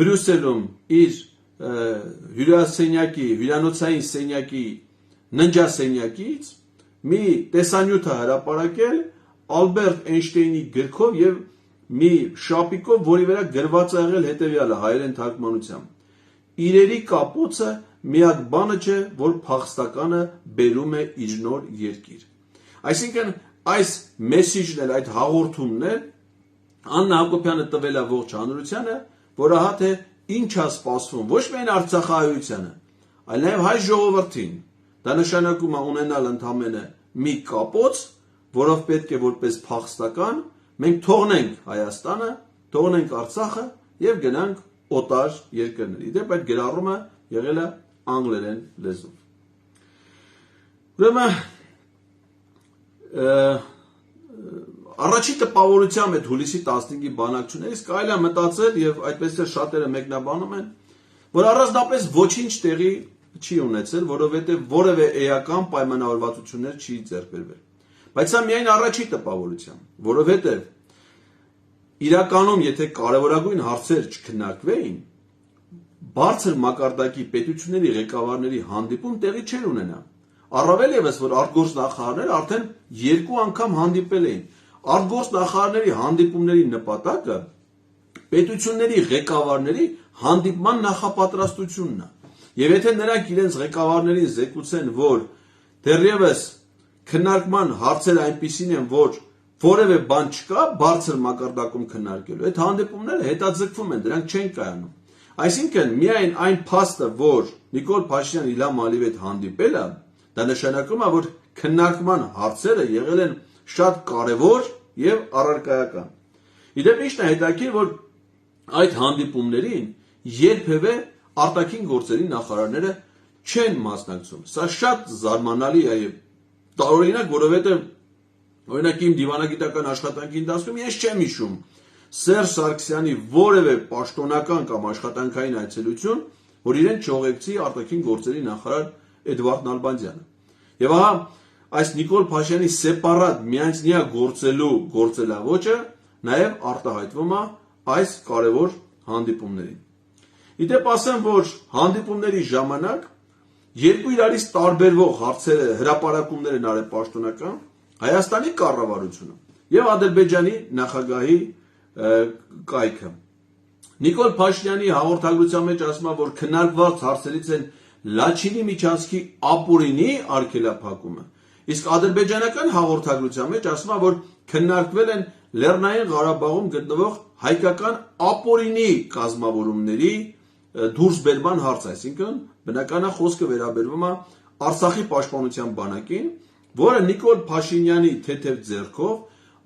Բրյուսելում իր հյուրանոցային սենյակի ննջասենյակից մի տեսանյութ է հրապարակել Ալբերտ Էյնշտեյնի գրքով եւ մի շապիկով, որի վրա գրված է եղել հետեւյալը հայերեն թարգմանությամբ. Իրերի կապոցը միակ բանը չէ, որ փախստականը բերում է իր նոր երկիր։ Այսինքն այս մեսիջն էլ, այդ հաղորդումն էլ Աննա Հակոբյանը տվել է ողջ հանրությանը, որ ահա թե ինչ է սպասվում ոչ միայն արցախահայությանը, այլ նաև հայ ժողովրդին։ Դա նշանակում է ունենալ ընդամենը մի կապոց, որով պետք է որպես փախստական մենք թողնենք Հայաստանը, թողնենք Արցախը եւ գնանք օտար երկրների։ Դեպ այդ գրառումը եղել է անգլերեն լեզվով։ Ուրեմն առաջի տպավորությամբ այդ հուլիսի 15-ի բանակցություններից կարելի է մտածել եւ այդպես էլ շատերը մեկնաբանում են, որ առանձնապես ոչինչ տեղի չի ունեցել, որովհետեւ որևէ էական պայմանավորվածություններ չի ձեռք բերվել։ Բայց սա միայն առաջի տպավորությամբ, որովհետեւ իրականում եթե կարևորագույն հարցեր չքննարկվեին, բարձր մակարդակի պետությունների ղեկավարների հանդիպում տեղի չէր ունենա։ Առավել եւս, որ արտգործնախարարները արդեն 2 անգամ հանդիպել էին։ Արտգործնախարարների հանդիպումների նպատակը պետությունների ղեկավարների հանդիպման նախապատրաստությունն է։ Եվ եթե նրանք իրենց ղեկավարներին զեկուցեն, որ դեռևս քննարկման հարցերը այնպիսին են, որ որևէ բան չկա բարձր մակարդակում քննարկելու, այդ հանդիպումները հետաձգվում են, դրանք չեն կայանում։ Այսինքն միայն այն փաստը, որ Նիկոլ Փաշինյանը Իլհամ Ալիևի հետ հանդիպել է, դա նշանակում է, որ քննարկման հարցերը եղել են շատ կարևոր եւ առարկայական։ Իդեպ միշտ է հետաքրքիր, որ այդ հանդիպումներին երբևէ արտաքին գործերի նախարարները չեն մասնակցում։ Սա շատ զարմանալի է եւ տարօրինակ, որովհետեւ օրինակ իմ դիվանագիտական աշխատանքի ընթացքում ես չեմ հիշում Սերժ Սարգսյանի որևէ պաշտոնական կամ աշխատանքային այցելություն, որ իրեն չողեկցի արտաքին գործերի նախարար Էդվարդ Նալբանդյանը։ Եվ ահա այս Նիկոլ Փաշինյանի սեպարատ միանձնյա գործելու գործելավոճը նաև արտահայտվում է այս կարևոր հանդիպումներին։ Իդեպ ասեմ, որ հանդիպումների ժամանակ երկու իրարից տարբերվող հարցերը հրապարակումներ են արել պաշտոնական Հայաստանի կառավարությունը եւ Ադրբեջանի նախագահի կայքը։ Նիկոլ Փաշինյանի հաղորդագրության մեջ ասում է, որ քննարկված հարցերից են Լաչինի միջանցքի ապօրինի արգելափակումը, իսկ ադրբեջանական հաղորդագրության մեջ ասում է, որ քննարկվել են Լեռնային Ղարաբաղում գտնվող հայկական ապօրինի կազմավորումների դուրսբերման հարց, այսինքն բնական է խոսքը վերաբերվում է Արցախի պաշտպանության բանակին, որը Նիկոլ Փաշինյանի թեթև ձեռքով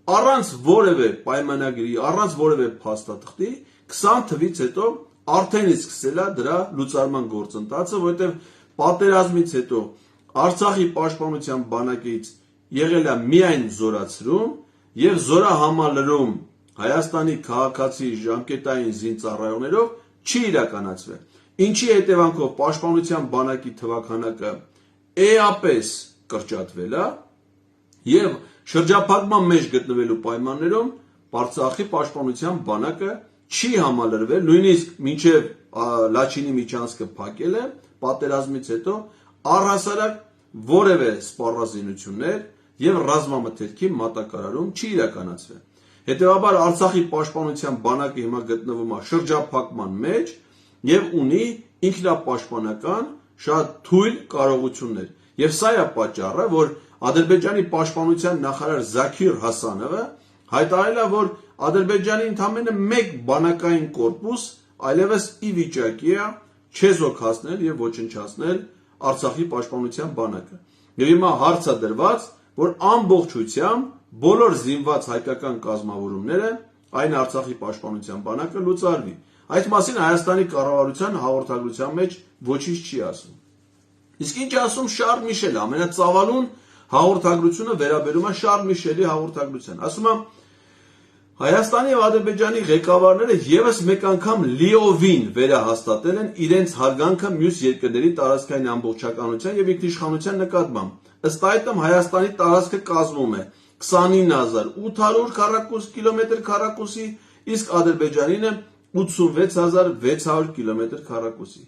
առանց որևէ պայմանագրի, առանց որևէ փաստաթղթի 20 թվից հետո արդեն սկսել է դրա լուծարման գործընթացը, որովհետև պատերազմից հետո Արցախի պաշտպանության բանակից եղել է միայն զորացրում եւ զորահամալրում Հայաստանի քաղաքացի ժամկետային զինծառայողներով չի իրականացվել, ինչի հետևանքով պաշտպանության բանակի թվաքանակը էապես կրճատվել է եւ շրջափակման մեջ գտնվելու պայմաններում Արցախի պաշտպանության բանակը չի համալրվել, նույնիսկ մինչև Լաչինի միջանցքը փակել է պատերազմից հետո առհասարակ որևէ սպառազինություններ եւ ռազմամթերքի մատակարարում չի իրականացվել։ Հետևաբար Արցախի պաշտպանության բանակը հիմա գտնվում է շրջափակման մեջ եւ ունի ինքնապաշտպանական շատ թույլ կարողություններ։ Եվ սա է պատճառը, որ Ադրբեջանի պաշտպանության նախարար Զաքիր Հասանովը հայտարարել է, որ Ադրբեջանի ընդամենը մեկ բանակային կորպուս այլևս ի վիճակի է չեզոքացնել եւ ոչնչացնել Արցախի պաշտպանության բանակը։ Եվ հիմա հարց է դրված, որ ամբողջությամբ բոլոր զինված հայկական կազմավորումները, այն Արցախի պաշտպանության բանակը լուծարվի։ Այդ մասին Հայաստանի կառավարության հաղորդագրության մեջ ոչինչ չի ասում։ Իսկ ինչ ասում Շարլ Միշելը, ամենածավալուն հաղորդագրությունը վերաբերում է Շարլ Միշելի հաղորդագրության։ Ասում է Հայաստանի եւ Ադրբեջանի ղեկավարները եւս մեկ անգամ լիովին վերահաստատել են իրենց հարգանքը մյուս երկրների տարածքային ամբողջականության եւ ինքնիշխանության նկատմամբ։ Ըստ այդմ Հայաստանի տարածքը կազմում է 29800 քառակուսի կիլոմետր քառակուսի, իսկ Ադրբեջանինը 86600 կիլոմետր քառակուսի։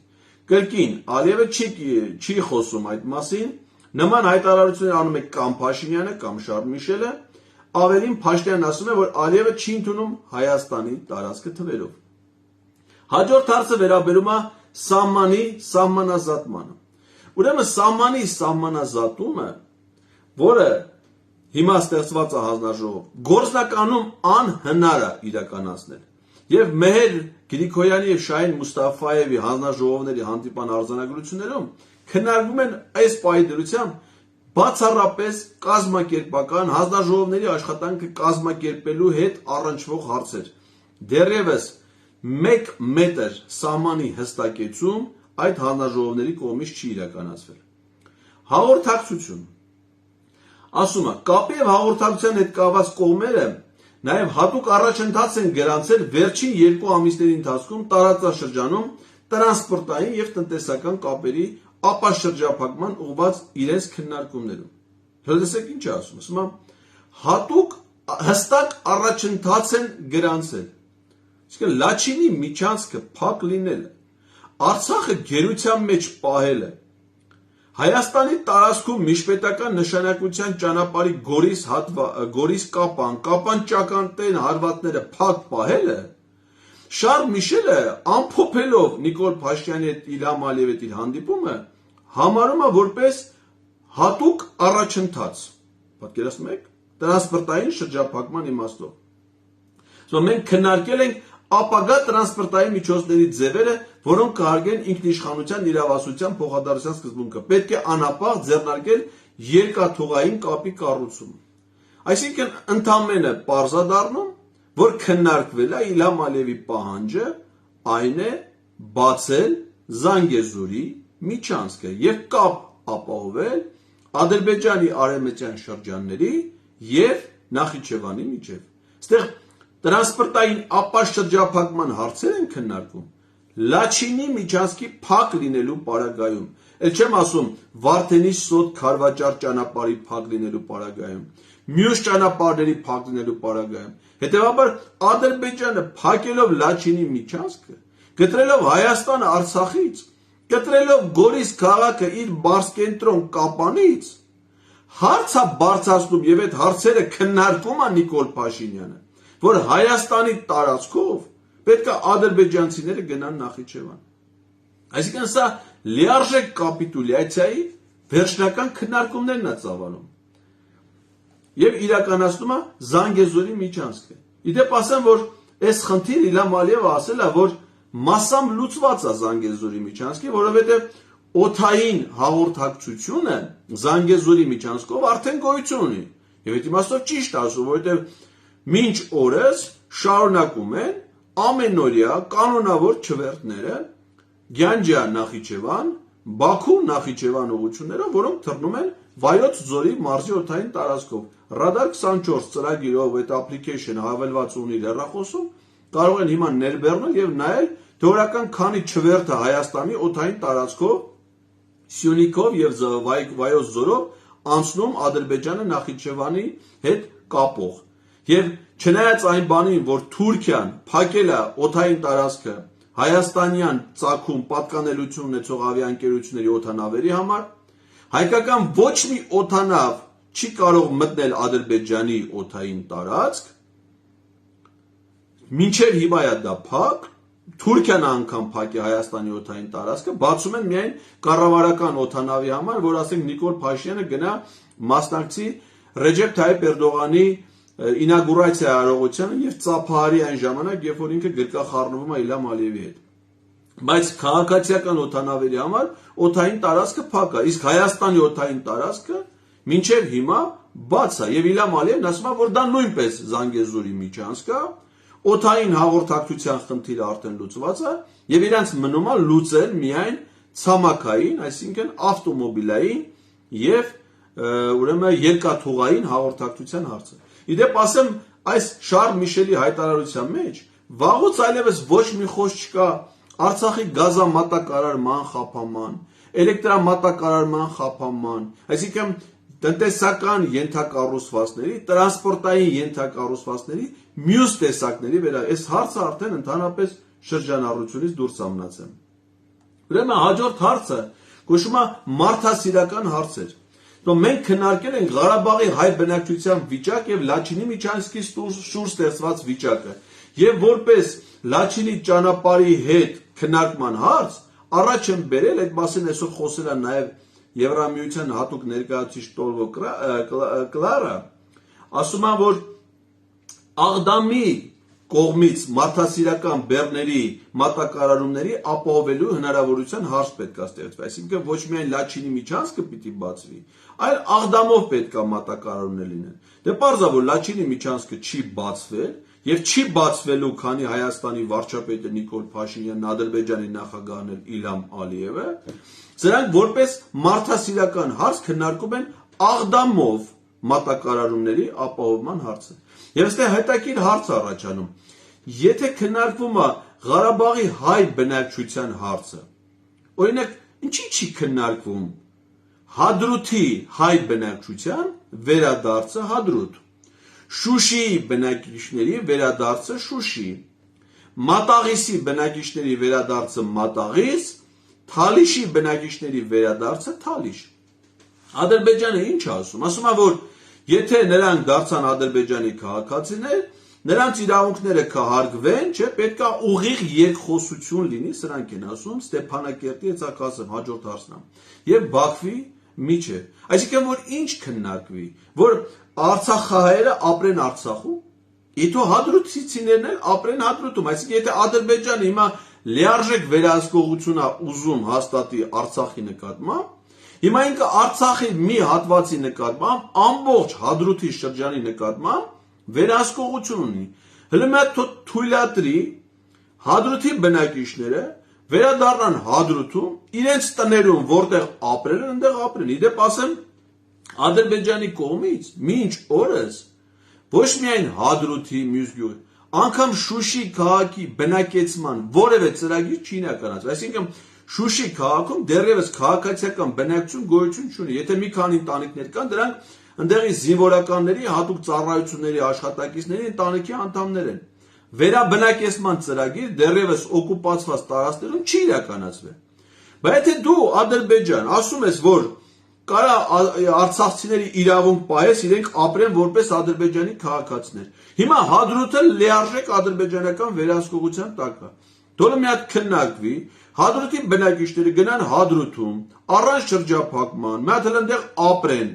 Կրկին Ալիևը չի խոսում այդ մասին, նման հայտարարություններ անում է կամ Փաշինյանը կամ Շարլ Միշելը, ավելին Փաշինյանն ասում է, որ Ալիևը չի ընդունում Հայաստանի տարածքը թվերով։ Հաջորդ հարցը վերաբերում է սահմանի սահմանազատմանը։ Ուրեմն սահմանի սահմանազատումը, որը հիմա ստեղծված է հանձնաժողով, գործնականում անհնար է իրականացնել։ Եվ Մեհեր Գրիգորյանի եւ Շահին Մուստաֆայևի հանձնաժողովների հանդիպան արձանագրություններում քննարկվում են այս պահի դրությամբ բացառապես կազմակերպական հանձնաժողովների աշխատանքը կազմակերպելու հետ առնչվող հարցեր։ Դեռևս 1 մետր սահմանի հստակեցում այդ հանձնաժողովների կողմից չի իրականացվել։ Հաղորդակցություն։ Ասում է, կապի եւ հաղորդակցության հետ կապված կողմերը նաև հատուկ առաջընթաց են գրանցել վերջին 2 ամիսների ընթացքում տարածաշրջանում տրանսպորտային եւ տնտեսական կապերի ապաշրջափակման ուղղված իրենց քննարկումներում։ Լսեք ինչ է ասում, ասում է հատուկ հստակ առաջընթաց են գրանցել։ Իսկ Լաչինի միջանցքը փակ լինելը, Արցախը գերության մեջ պահելը, Հայաստանի տարածքում միջպետական նշանակության ճանապարհի Գորիս Կապան Ճակատեն հարվածները փակ պահելը, Շարլ Միշելը ամփոփելով Նիկոլ Փաշինյանի հետ Իլհամ Ալիևի հետ իր հանդիպումը համարում է որպես հատուկ առաջընթաց։ Պատկերացնում եք, տրանսպորտային շրջափակման իմաստով։ဆိုմենք քննարկել ենք ապագա տրանսպորտային միջոցների ձևերը, որոնք կհարգեն ինքնիշխանության իրավասության փոխադարձության սկզբունքը։ Պետք է անապահ ձեռնարկել երկաթուղային կապի կառուցումը։ Այսինքն ընդամենը պարզադառնում, որ քննարկվել է Իլհամ Ալիևի պահանջը, այն է բացել Զանգեզուրի միջանցքը եւ կապ ապահովել Ադրբեջանի արևմտյան շրջանների եւ Նախիջևանի միջեւ։ Այստեղ տրանսպորտային ապաշրջափակման հարցեր են քննարկում Լաչինի միջանցքի փակ լինելու պարագայում, էլ չեմ ասում Վարդենի Սոտ Քարվաճար ճանապարհի փակ լինելու պարագայում, մյուս ճանապարհների փակ լինելու պարագայում։ Հետևաբար Ադրբեջանը փակելով Լաչինի միջանցքը, գտրելով Հայաստանը Արցախից, գտրելով Գորիս քաղաքը իր բարձկենտրոն Կապանից, հարց է բարձրացնում եւ այդ հարցերը քննարկում է Նիկոլ Փաշինյանը, որ Հայաստանի տարածքով պետք է ադրբեջանցիները գնան Նախիջևան։ Այսինքն սա լիարժեք կապիտուլյացիայի վերջնական քննարկումներն է ծավալում եւ իրականացնում է Զանգեզուրի միջանցքը։ Իդեպ ասեմ, որ այս խնդիրը Իլհամ Ալիևը ասել է, որ մասամբ լուծված է Զանգեզուրի միջանցքի, որովհետեւ օթային հաղորդակցությունը Զանգեզուրի միջանցքով արդեն գոյություն ունի։ Եվ այդ իմաստով ճիշտ ասում, որովհետեւ մինչ օրս շարունակում են ամենօրյա կանոնավոր չվերթները Գյանջա Նախիջևան, Բաքու Նախիջևան ուղղություններով, որոնք թռնում են Վայոց ձորի մարզի օդային տարածքով։ Ռադար 24 ծրագիրով այդ application հավելված ունի հեռախոսում, կարող են հիմա ներբեռնել եւ նայել թեորական քանի չվերթը Հայաստանի օդային տարածքով Սյունիքով եւ Վայոց ձորով անցնում Ադրբեջանը Նախիջևանի հետ կապող։ Եվ չնայած այն բանին, որ Թուրքիան փակել է օդային տարածքը հայաստանյան ծագում պատկանելություն ունեցող ավիաընկերությունների օդանավերի համար, հայկական ոչ մի օդանավ չի կարող մտնել Ադրբեջանի օդային տարածք, մինչև հիմա է դա փակ, Թուրքիան անգամ փակ է Հայաստանի օդային տարածքը, բացում են միայն կառավարական օդանավի համար, որ ասենք Նիկոլ Փաշինյանը գնա մասնակցի Ռեջեփ Թայիփ Էրդողանի ինագուրացիա արարողությանը եւ ծափահարի այն ժամանակ, երբ որ ինքը գրկախառնվում է Իլհամ Ալիևի հետ։ Բայց քաղաքացիական օդանավերի համար օդային տարածքը փակ է, իսկ Հայաստանի օդային տարածքը մինչև հիմա բաց է եւ Իլհամ Ալիևն ասում է, որ դա նույնպես Զանգեզուրի միջանցք է, օդային հաղորդակցության խնդիրը արդեն լուծված է եւ իրանց մնում է լուծել միայն ցամաքային, այսինքն ավտոմոբիլային եւ ուրեմն երկաթուղային հաղորդակցության հարցը։ Իդեպ ասեմ, այս Շարլ Միշելի հայտարարության մեջ վաղուց այլևս ոչ մի խոսք չկա Արցախի գազամատակարարման խափանման, էլեկտրամատակարարման խափանման, այսինքն տնտեսական ենթակառուցվածքների, տրանսպորտային ենթակառուցվածքների մյուս տեսակների վրա։ Այս հարցը արդեն ընդհանրապես շրջանառությունից դուրս է մնացել։ Ուրեմն հաջորդ հարցը կոչվում է մարդասիրական հարցեր։ Մենք քննարկել ենք Ղարաբաղի հայ բնակչության վիճակ եւ Լաչինի միջանցքի շուրջ ստեղծված վիճակը եւ որպես Լաչինի ճանապարհի հետ քննարկման հարց առաջ են բերել, այդ մասին այսօր խոսել է նաեւ Եվրամիության հատուկ ներկայացուցիչ Տոլվո Կլարը, ասում է, որ Աղդամի կողմից մարդասիրական բեռների մատակարարումների ապահովելու հնարավորության հարց պետք է ստեղծվի, այսինքն ոչ միայն Լաչինի միջանցքը պիտի բացվի, այլ Աղդամով պետք է մատակարարումներ լինեն։ Դե պարզ է, որ Լաչինի միջանցքը չի բացվել եւ չի բացվելու, քանի Հայաստանի վարչապետը Նիկոլ Փաշինյանն, Ադրբեջանի նախագահն Իլհամ Ալիևը, սրանք որպես մարդասիրական հարց քննարկում են Աղդամով մատակարարումների ապահովման հարցը։ Եվ այստեղ հետաքրքիր հարց առաջանում։ Եթե քննարկվում է Ղարաբաղի հայ բնակչության հարցը, օրինակ, ինչի չի քննարկվում Հադրութի հայ բնակչության վերադարձը Հադրութ, Շուշիի բնակիչների վերադարձը Շուշի, Մատաղիսի բնակիչների վերադարձը Մատաղիս, Թալիշի բնակիչների վերադարձը Թալիշ։ Ադրբեջանը ինչ ասում։ Ասում է, որ եթե նրանք դարձան Ադրբեջանի քաղաքացիներ, նրանց իրավունքները կհարգվեն, չէ, պետք է ուղիղ երկխոսություն լինի, սրանք են ասում Ստեփանակերտի ցակասը հաջորդ հարցն է։ Եվ Բաքվի միջև։ Այսինքն որ ինչ քննարկվի, որ Արցախահայերը ապրեն Արցախում, Իտո հադրութիցիներն էլ ապրեն Հադրութում, այսինքն եթե Ադրբեջանը հիմա լիարժեք վերահսկողություն է ուզում հաստատի Արցախի նկատմամբ, հիմա ինքը Արցախի մի հատվածի նկատմամբ ամբողջ Հադրութի շրջանի նկատմամբ վերահսկողություն ունի։ Հələ մի հատ թույլատրի Հադրութի բնակիչները վերադառնան Հադրութում, իրենց տներում որտեղ ապրել են, այնտեղ ապրեն։ Իդեպ ասեմ, Ադրբեջանի կողմից մինչ օրս ոչ միայն Հադրութի մյուս գյուղի, անգամ Շուշի քաղաքի բնակեցման որևէ ծրագիր չի իրականացվել։ Այսինքն Շուշի քաղաքում դեռևս քաղաքացիական բնակչություն գոյություն չունի։ Եթե մի քանի ընտանիքներ կան, դրանք ընդեղի զինվորականների, հատուկ ծառայությունների աշխատակիցների ընտանիքի անդամներ են։ Վերաբնակեցման ծրագիր դեռևս օկուպացված տարածքներում չի իրականացվել։ Բայց եթե դու Ադրբեջան ասում ես, որ կարա արցախցիների իրավունք պահես, իրենք ապրեն որպես ադրբեջանի քաղաքացիներ։ Հիմա Հադրութը լիարժեք ադրբեջանական վերահսկողության տակ է։ Դոլը մի հատ քննարկվի, Հադրութի բնակիչները գնան Հադրութում, առանց շրջափակման, մի հատ այնտեղ ապրեն։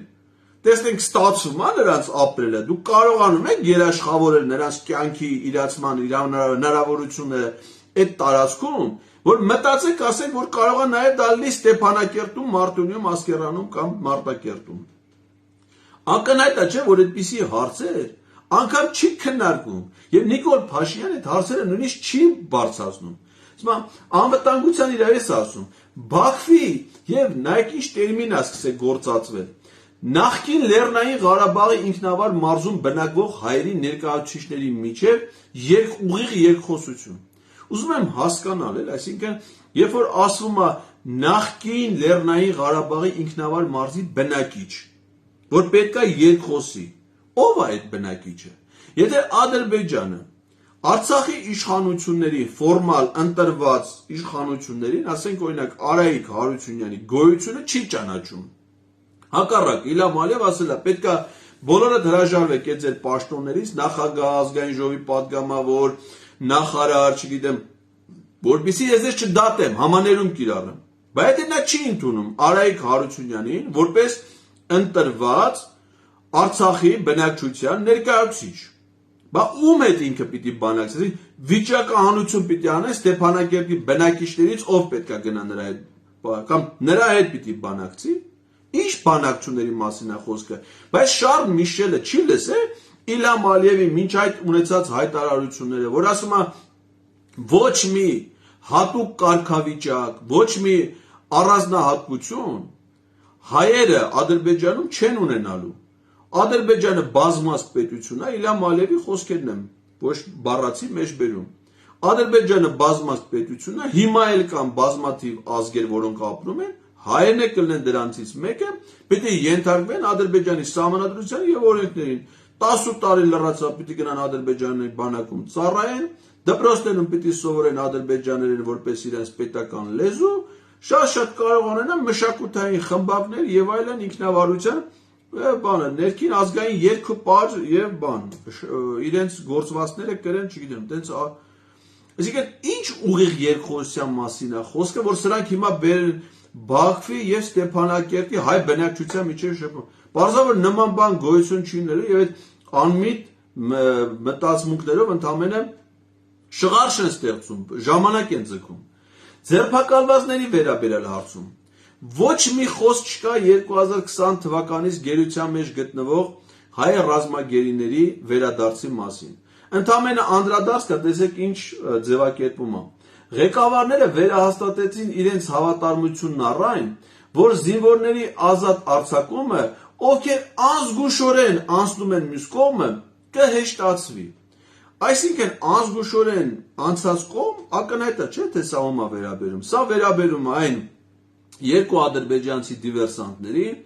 Տեսնենք ստացվում է նրանց ապրելը։ Դու կարողանում ես երաշխավորել նրանց կյանքի իրացման հնարավորությունները այդ տարածքում, որ մտածեք, ասենք, որ կարող է նաև դա լինի Ստեփանակերտում, Մարտունիում, Ասկերանում կամ Մարտակերտում։ Ակնհայտ է, չէ, որ այդպիսի հարցեր անգամ չի քննարկվում, եւ Նիկոլ Փաշինյանը այդ հարցերը նույնիսկ չի բարձրացնում։ Հիմա անվտանգության իր էս ասում, Բաքվի եւ նայեք ինչ տերմին է սկսել գործածվել։ Նախկին Լեռնային Ղարաբաղի ինքնավար մարզում բնակվող հայերի ներկայացուցիչների միջև ուղիղ երկխոսություն։ Ուզում եմ հասկանալ, այսինքն, երբ որ ասվում է նախկին Լեռնային Ղարաբաղի ինքնավար մարզի բնակիչ, որ պետք է երկխոսի, ով է այդ բնակիչը։ Եթե Ադրբեջանը Արցախի իշխանությունների ֆորմալ ընտրված իշխանություններին, ասենք օրինակ Արայիկ Հարությունյանի գոյությունը չի ճանաչում։ Հակառակ Իլհամ Ալիևը ասել է, պետք է բոլորդ հրաժարվեք այդ ձեր պաշտոններից, նախագահ, ազգային ժողովի պատգամավոր, նախարար, չգիտեմ, որպեսզի ես ձեզ չդատեմ, համաներում կիրառեմ։ Բայց դա չի ընդունում Արայիկ Հարությունյանին որպես ընտրված Արցախի բնակչության ներկայացուցիչ։ Բա ում հետ ինքը պիտի բանակցի, վիճակահանություն պիտի անեն Ստեփանակերտի բնակիչներից, ով պետք է գնա նրա հետ, կամ նրա հետ պիտի բանակցի։ Ինչ բանակցությունների մասին է խոսքը։ Բայց Շարլ Միշելը չի լսել Իլհամ Ալիևի մինչ այդ ունեցած հայտարարությունները, որ ասում է ոչ մի հատուկ կարգավիճակ, ոչ մի առանձնահատկություն հայերը Ադրբեջանում չեն ունենալու։ Ադրբեջանը բազմազգ պետություն է, Իլհամ Ալիևի խոսքերն եմ, ոչ բառացի մեջ բերում։ Ադրբեջանը բազմազգ պետություն է, հիմա էլ կան բազմաթիվ ազգեր, որոնք ապրում են, հայերն է կլինեն դրանցից մեկը, պետք է ենթարկվեն Ադրբեջանի սահմանադրության եւ օրենքներին։ 10 տարի լրացավ պիտի գնան Ադրբեջանի բանակում ծառայեն, դպրոցներում պիտի սովորեն ադրբեջաներեն որպես իրենց պետական լեզու, շատ կարող ունենան մշակութային խմբակներ եւ այլն ինքնավարության բանը, ներքին ազգային երգ ու պար եւ բան, իրենց գործվածները կրեն, չգիտեմ, տենց այսինքն ինչ ուղիղ երկխոսության մասին է խոսքը, որ սրանք հիմա բերեն Բաքվի եւ Ստեփանակերտի հայ բնակչության միջև շփում։ Պարզաբար նման բան գոյություն չի ունելու եւ այդ անմիտ մտածմունքներով ընդամենը շղարշ են ստեղծում, ժամանակ են ձգում։ Ձերբակալվածների վերաբերյալ հարցում ոչ մի խոսք չկա 2020 թվականից գերության մեջ գտնվող հայ ռազմագերիների վերադարձի մասին։ Ընդամենը անդրադարձ կա, տեսեք ինչ ձևակերպում է։ Ղեկավարները վերահաստատեցին իրենց հավատարմությունն առայն, որ զինվորների ազատ արձակումը, ովքեր անզգուշորեն անցնում են մյուս կողմը, կհեշտացվի։ Այսինքն անզգուշորեն անցած կողմ ակնհայտ է, չէ՞ թե սա ում է վերաբերում։ Սա վերաբերում է այն երկու ադրբեջանցի դիվերսանտներին,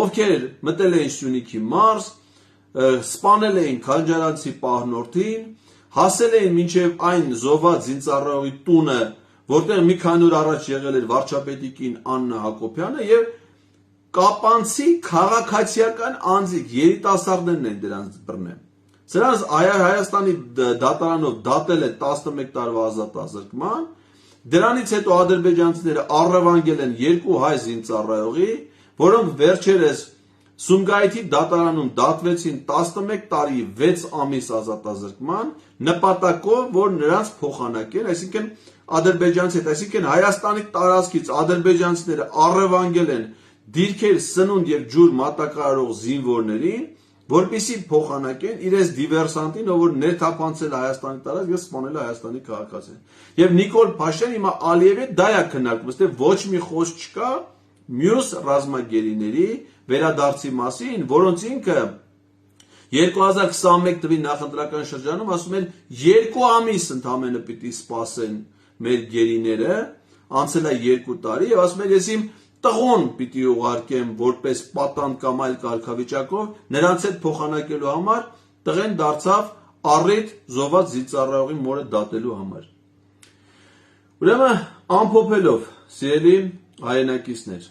ովքեր մտել էին Սյունիքի մարզ, սպանել էին Քանջարանցի պահնորդին, հասել էին մինչև այն զոհված զինծառայողի տունը, որտեղ մի քանի օր առաջ եղել էր վարչապետի կին Աննա Հակոբյանը եւ կապանցի քաղաքացիական անձիկ երիտասարդներն են դրանց բռնել։ Սրանց Հայաստանի դատարանով դատել է 11 տարվա ազատազրկման, դրանից հետո ադրբեջանցիները առևանգել են երկու հայ զինծառայողի, որոնք վերջերս Սումգայիթի դատարանում դատվեցին 11 տարի 6 ամիս ազատազրկման նպատակով, որ նրանց փոխանակեն, այսինքն ադրբեջանցի հետ, այսինքն Հայաստանի տարածքից ադրբեջանցիները առևանգել են դիրքեր, սնունդ եւ ջուր մատակարարող զինվորներին, որպեսզի փոխանակեն իրենց դիվերսանտին, ով որ ներթափանցել է Հայաստանի տարածք եւ սպանել է Հայաստանի քաղաքացին։ Եվ Նիկոլ Փաշինյանը հիմա Ալիևի դա է քննարկում, ըստ ոչ մի խոսք չկա մյուս ռազմագերիների վերադարձի մասին, որոնց ինքը 2021 թվականի նախընտրական շրջանում ասում են 2 ամիս ընդամենը պիտի սպասեն մեր գերիները, անցել է 2 տարի եւ ասում են ես իմ տղոն պիտի ուղարկեմ որպես պատանդ կամ այլ կարգավիճակով նրանց հետ փոխանակելու համար, տղեն դարձավ առիթ զոհված զինծառայողի մորը դատելու համար։ Ուրեմն ամփոփելով, սիրելի հայրենակիցներ,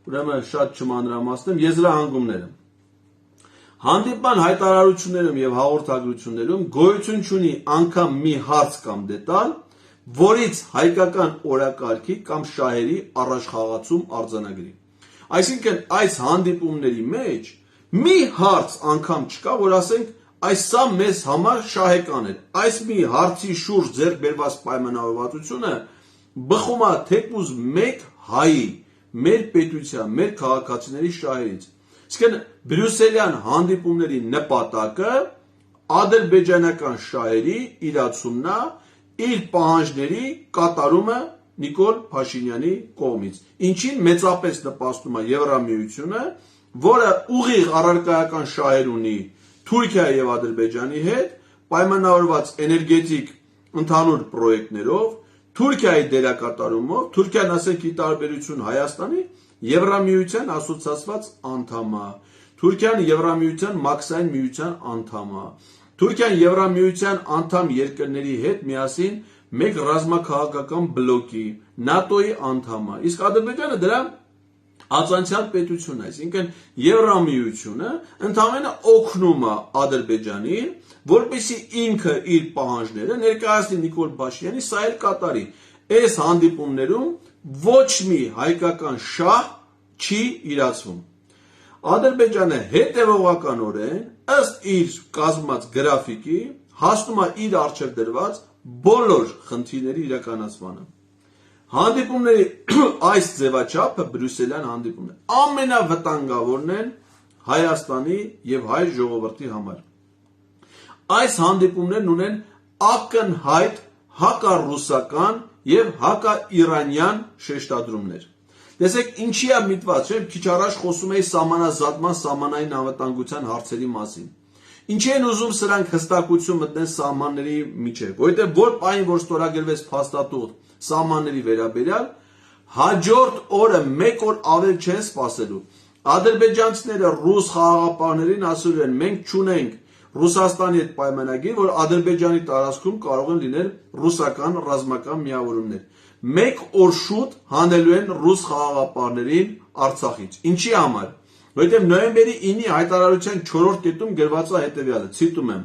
ուրեմն շատ չմանրամասնեմ եզրահանգումները։ Հանդիպման հայտարարություններում եւ հաղորդագրություններում գոյություն չունի անգամ մի հարց կամ դետալ, որից հայկական օրակարգի կամ շահերի առաջխաղացում արձանագրի։ Այսինքն այս հանդիպումների մեջ մի հարց անգամ չկա, որ ասենք այս սա մեզ համար շահեկան է։ Այս մի հարցի շուրջ ձեռք բերված պայմանավորվածությունը բխում է թեկուզ մեկ հայի, մեր պետության, մեր քաղաքացիների շահերից։ Իսկն բրյուսելյան հանդիպումների նպատակը ադրբեջանական շահերի իրացումն է, իր պահանջների կատարումը Նիկոլ Փաշինյանի կողմից, ինչին մեծապես նպաստում է Եվրամիությունը, որը ուղիղ առարկայական շահեր ունի Թուրքիայի եւ Ադրբեջանի հետ, պայմանավորված էներգետիկ ընդհանուր պրոյեկտներով, Թուրքիայի դերակատարումով, Թուրքիան ասենք ի տարբերություն Հայաստանի Եվրամիության ասոցիացված անդամ է, Թուրքիան Եվրամիության մաքսային միության անդամ է, Թուրքիան Եվրամիության անդամ երկրների հետ միասին մեկ ռազմաքաղաքական բլոկի, ՆԱՏՕ-ի անդամ է, իսկ Ադրբեջանը դրա ածանցյալ պետություն է, այսինքն Եվրամիությունը ընդամենը օգնում է Ադրբեջանին, որպեսզի ինքը իր պահանջները ներկայացնի Նիկոլ Փաշինյանի, սա էլ կատարի։ Այս հանդիպումներում ոչ մի հայկական շահ չի իրացվում։ Ադրբեջանը հետևողականորեն ըստ իր կազմած գրաֆիկի հասնում է իր առջև դրված բոլոր խնդիրների իրականացմանը։ Հանդիպումների այս ձևաչափը բրյուսելյան հանդիպումն է, ամենավտանգավորն են Հայաստանի եւ հայ ժողովրդի համար։ այս հանդիպումներն ունեն ակնհայտ հակառուսական եւ հակաիրանյան շեշտադրումներ։ Տեսեք, ինչի է միտված, չէ՞, քիչ առաջ խոսում էի սահմանազատման, սահմանային անվտանգության հարցերի մասին։ Ինչի են ուզում սրանք հստակություն մտնեն սահմանների միջև, որովհետեւ որ պահին որ ստորագրվեց փաստաթուղթ սահմանների վերաբերյալ, հաջորդ օրը 1 օր ավել չեն սպասելու։ Ադրբեջանցիները ռուս խաղաղապահներին ասել են, մենք չունենք Ռուսաստանի հետ պայմանագիր, որ Ադրբեջանի տարածքում կարող են լինել ռուսական ռազմական միավորումներ։ 1 օր շուտ հանելու են ռուս խաղաղապահներին Արցախից։ Ինչի համար։ Որովհետև նոյեմբերի 9-ի հայտարարության 4-րդ կետում գրված է հետևյալը, ցիտում եմ.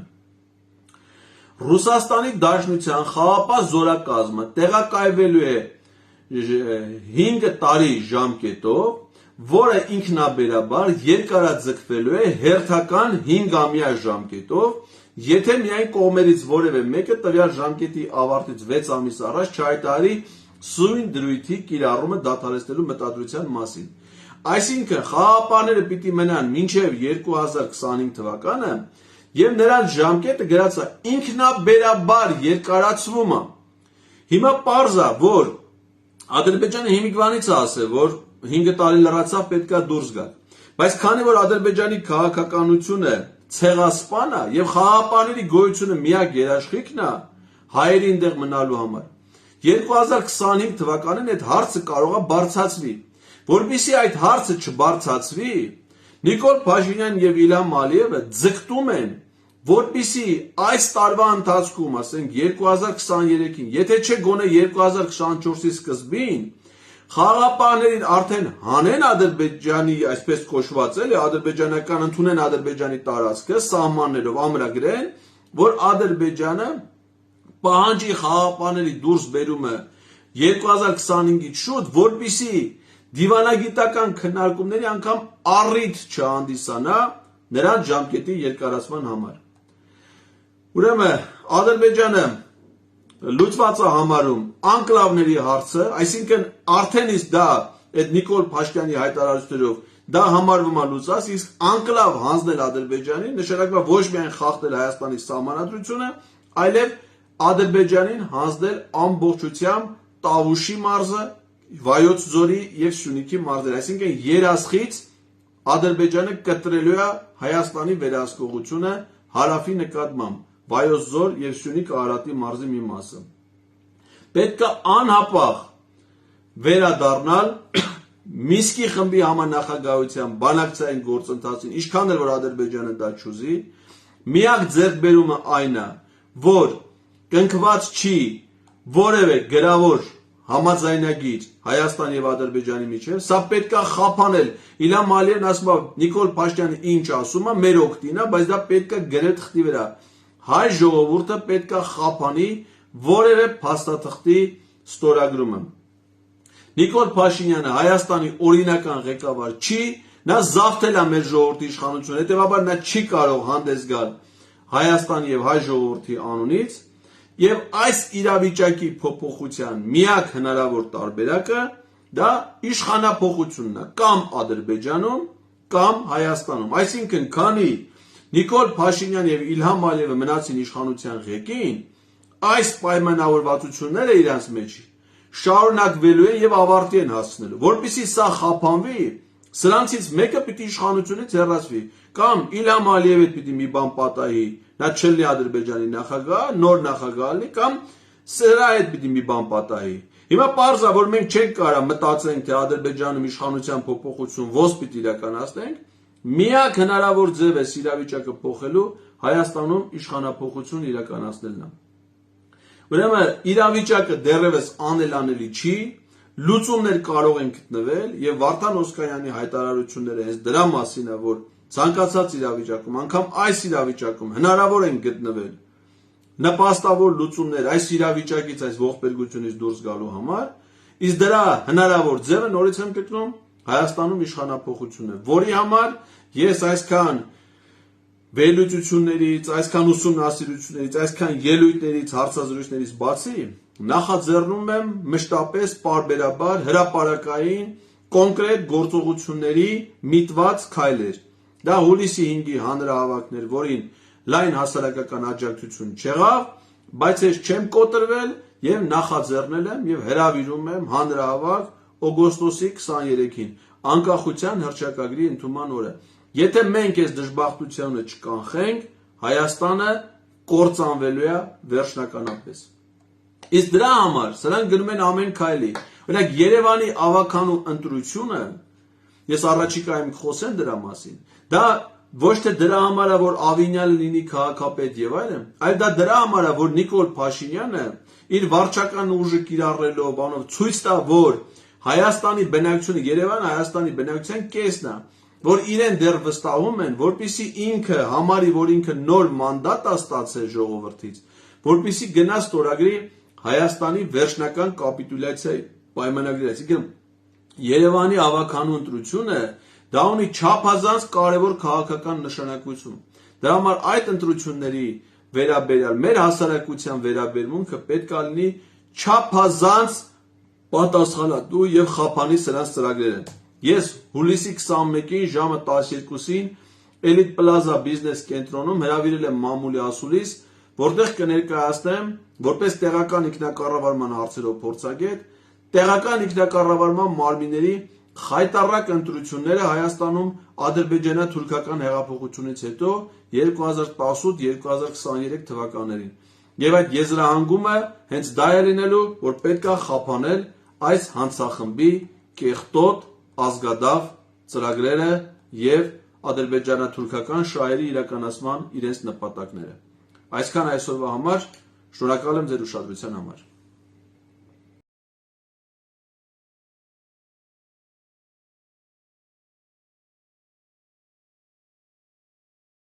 Ռուսաստանի Դաշնության խաղաղապահ զորակազմը տեղակայվելու է 5 տարի ժամկետով, որը ինքնաբերաբար երկարաձգվելու է հերթական 5-ամյա ժամկետով, եթե միայն կողմերից որևէ մեկը տվյալ ժամկետի ավարտից 6 ամիս առաջ չհայտարարի սույն դրույթի կիրառումը դադարեցնելու մտադրության մասին։ Այսինքն խաղաղապահները պիտի մնան մինչև 2025 թվականը եւ նրանց ժամկետը գրած է ինքնաբերաբար երկարացվում է։ Հիմա պարզ է, որ Ադրբեջանը հիմիկվանից է ասել, որ 5 տարի լրացավ պետքա դուրս գալ։ Բայց քանի որ Ադրբեջանի քաղաքականությունը ցեղասպան է եւ խաղաղապահների գոյությունը միակ երաշխիքն է հայերի այնտեղ մնալու համար, 2025 թվականին այդ հարցը կարող է բարձրացվի։ Որպեսզի այդ հարցը չբարձրացվի, Նիկոլ Փաշինյանն եւ Իլհամ Ալիևը ձգտում են, որպեսզի այս տարվա ընթացքում, ասենք 2023-ին, եթե չէ գոնե 2024-ի սկզբին, խաղաղապահներին արդեն հանեն Ադրբեջանի, այսպես կոչված էլի, ադրբեջանական ընդունեն Ադրբեջանի տարածքը սահմաններով ամրագրեն, որ Ադրբեջանը պահանջի խաղաղապահների դուրս բերումը 2025-ից շուտ, որպեսզի դիվանագիտական քննարկումների անգամ առիթ չհանդիսանա նրանց ժամկետի երկարացման համար։ Ուրեմն Ադրբեջանը լուծված է համարում անկլավների հարցը, այսինքն արդեն իսկ դա այդ Նիկոլ Փաշինյանի հայտարարություններով դա համարվում է լուծած, իսկ անկլավ հանձնել Ադրբեջանին նշանակում է ոչ միայն խախտել Հայաստանի սահմանադրությունը, այլև Ադրբեջանին հանձնել ամբողջությամբ Տավուշի մարզը, Վայոց ձորի եւ Սյունիքի մարզերը, այսինքն երասխից Ադրբեջանը կտրելու է Հայաստանի վերահսկողությունը հարավի նկատմամբ, Վայոց ձոր եւ Սյունիք Արարատի մարզի մի մասը։ Պետք է անհապաղ վերադառնալ Միսկի խմբի համանախագահության բանակցային գործընթացին, ինչքան էլ որ Ադրբեջանը դա չուզի, միակ ձեռքբերումը այն է, որ կնքված չի որևէ գրավոր համաձայնագիր Հայաստանի եւ Ադրբեջանի միջեւ, սա պետք է խափանել։ Իլհամ Ալիևն ասում է, Նիկոլ Փաշինյանը ինչ ասում է, մեր օգտին է, բայց դա պետք է գրել թղթի վրա։ Հայ ժողովուրդը պետք է խափանի որևէ փաստաթղթի ստորագրումը։ Նիկոլ Փաշինյանը Հայաստանի օրինական ղեկավար չի, նա զավթել է մեր ժողովրդի իշխանությունը, հետեւաբար նա չի կարող հանդես գալ Հայաստանի եւ հայ ժողովրդի անունից, եւ այս իրավիճակի փոփոխության միակ հնարավոր տարբերակը դա իշխանափոխությունն է, կամ Ադրբեջանում, կամ Հայաստանում։ Այսինքն, քանի Նիկոլ Փաշինյան եւ Իլհամ Ալիևը մնացին իշխանության ղեկին, այս պայմանավորվածությունները իրենց մեջ շարունակվելու են եւ ավարտի են հասցնելու։ Որպեսզի սա խափանվի, սրանցից մեկը պիտի իշխանությունից հեռացվի, կամ Իլհամ Ալիևը պիտի մի բան պատահի, նա չլինի Ադրբեջանի նախագահ, նոր նախագահ լինի, կամ սրա հետ պիտի մի բան պատահի։ Հիմա պարզ է, որ մենք չենք կարող մտածենք, թե Ադրբեջանում իշխանության փոփոխություն ոնց պիտի իրականացնենք, միակ հնարավոր ձև է իրավիճակը փոխելու Հայաստանում իշխանափոխություն իրականացնելն է։ Ուրեմն իրավիճակը դեռևս անելանելի չի, լուծումներ կարող են գտնվել եւ Վարդան Օսկանյանի հայտարարությունները հենց դրա մասին է, որ ցանկացած իրավիճակում, անգամ այս իրավիճակում հնարավոր են գտնվել նպաստավոր լուծումներ այս իրավիճակից, այս ողբերգությունից դուրս գալու համար, իսկ դրա հնարավոր ձևը նորից եմ գտնում Հայաստանում իշխանափոխությունը, որի համար ես այսքան վերլուծություններից, այսքան ուսումնասիրություններից, այսքան ելույթներից, հարցազրույցներից բացի նախաձեռնում եմ մշտապես պարբերաբար հրապարակային կոնկրետ գործողությունների միտված քայլեր։ Դա հուլիսի 5-ի հանրահավաքն էր, որին լայն հասարակական աջակցություն չեղավ, բայց ես չեմ կոտրվել եւ նախաձեռնել եմ եւ հրավիրում եմ հանրահավաք օգոստոսի 23-ին, անկախության հռչակագրի ընդունման օրը։ Եթե մենք այս դժբախտությունը չկանխենք, Հայաստանը կործանվելու է վերջնականապես։ Իսկ դրա համար սրանք գնում են ամեն քայլի։ Օրինակ Երևանի ավականու ընտրությունը, ես առաջիկայում խոսեմ դրա մասին, դա ոչ թե դրա համար է, որ Ավինյանը լինի քաղաքապետ եւ այլն, այլ դա դրա համար է, որ Նիկոլ Փաշինյանը իր վարչական ուժը կիրառելով, բանով ցույց տա, որ Հայաստանի բնակչությունը, Երևանը Հայաստանի բնակչության կեսն է, որ իրեն դեռ վստահում են, որպեսզի ինքը համարի, որ ինքը նոր մանդատ է ստացել ժողովրդից, որպեսզի գնա ստորագրի Հայաստանի վերջնական կապիտուլյացիայի պայմանագրից։ Երևանի ավականու ընտրությունը դա ունի չափազանց կարևոր քաղաքական նշանակություն։ Դրա համար այդ ընտրությունների վերաբերյալ մեր հասարակության վերաբերմունքը պետք է լինի չափազանց պատասխանատու եւ խափանի սրանց ծրագրերը։ Ես հուլիսի 21-ին ժամը 12-ին Էլիտ Պլազա բիզնես կենտրոնում հրավիրել եմ մամուլի ասուլիս, որտեղ կներկայացնեմ որպես տեղական ինքնակառավարման հարցերով փորձագետ տեղական ինքնակառավարման մարմինների խայտառակ ընտրությունները Հայաստանում ադրբեջանա-թուրքական հեղափոխությունից հետո 2018-2023 թվականներին։ Եվ այդ եզրահանգումը հենց դա է լինելու, որ պետք է խափանել այս հանցախմբի կեղտոտ ազգադավ ծրագրերը եւ ադրբեջանա-թուրքական շահերի իրականացման իրենց նպատակները։ Այսքան այսօրվա համար, շնորհակալ եմ ձեր ուշադրության համար։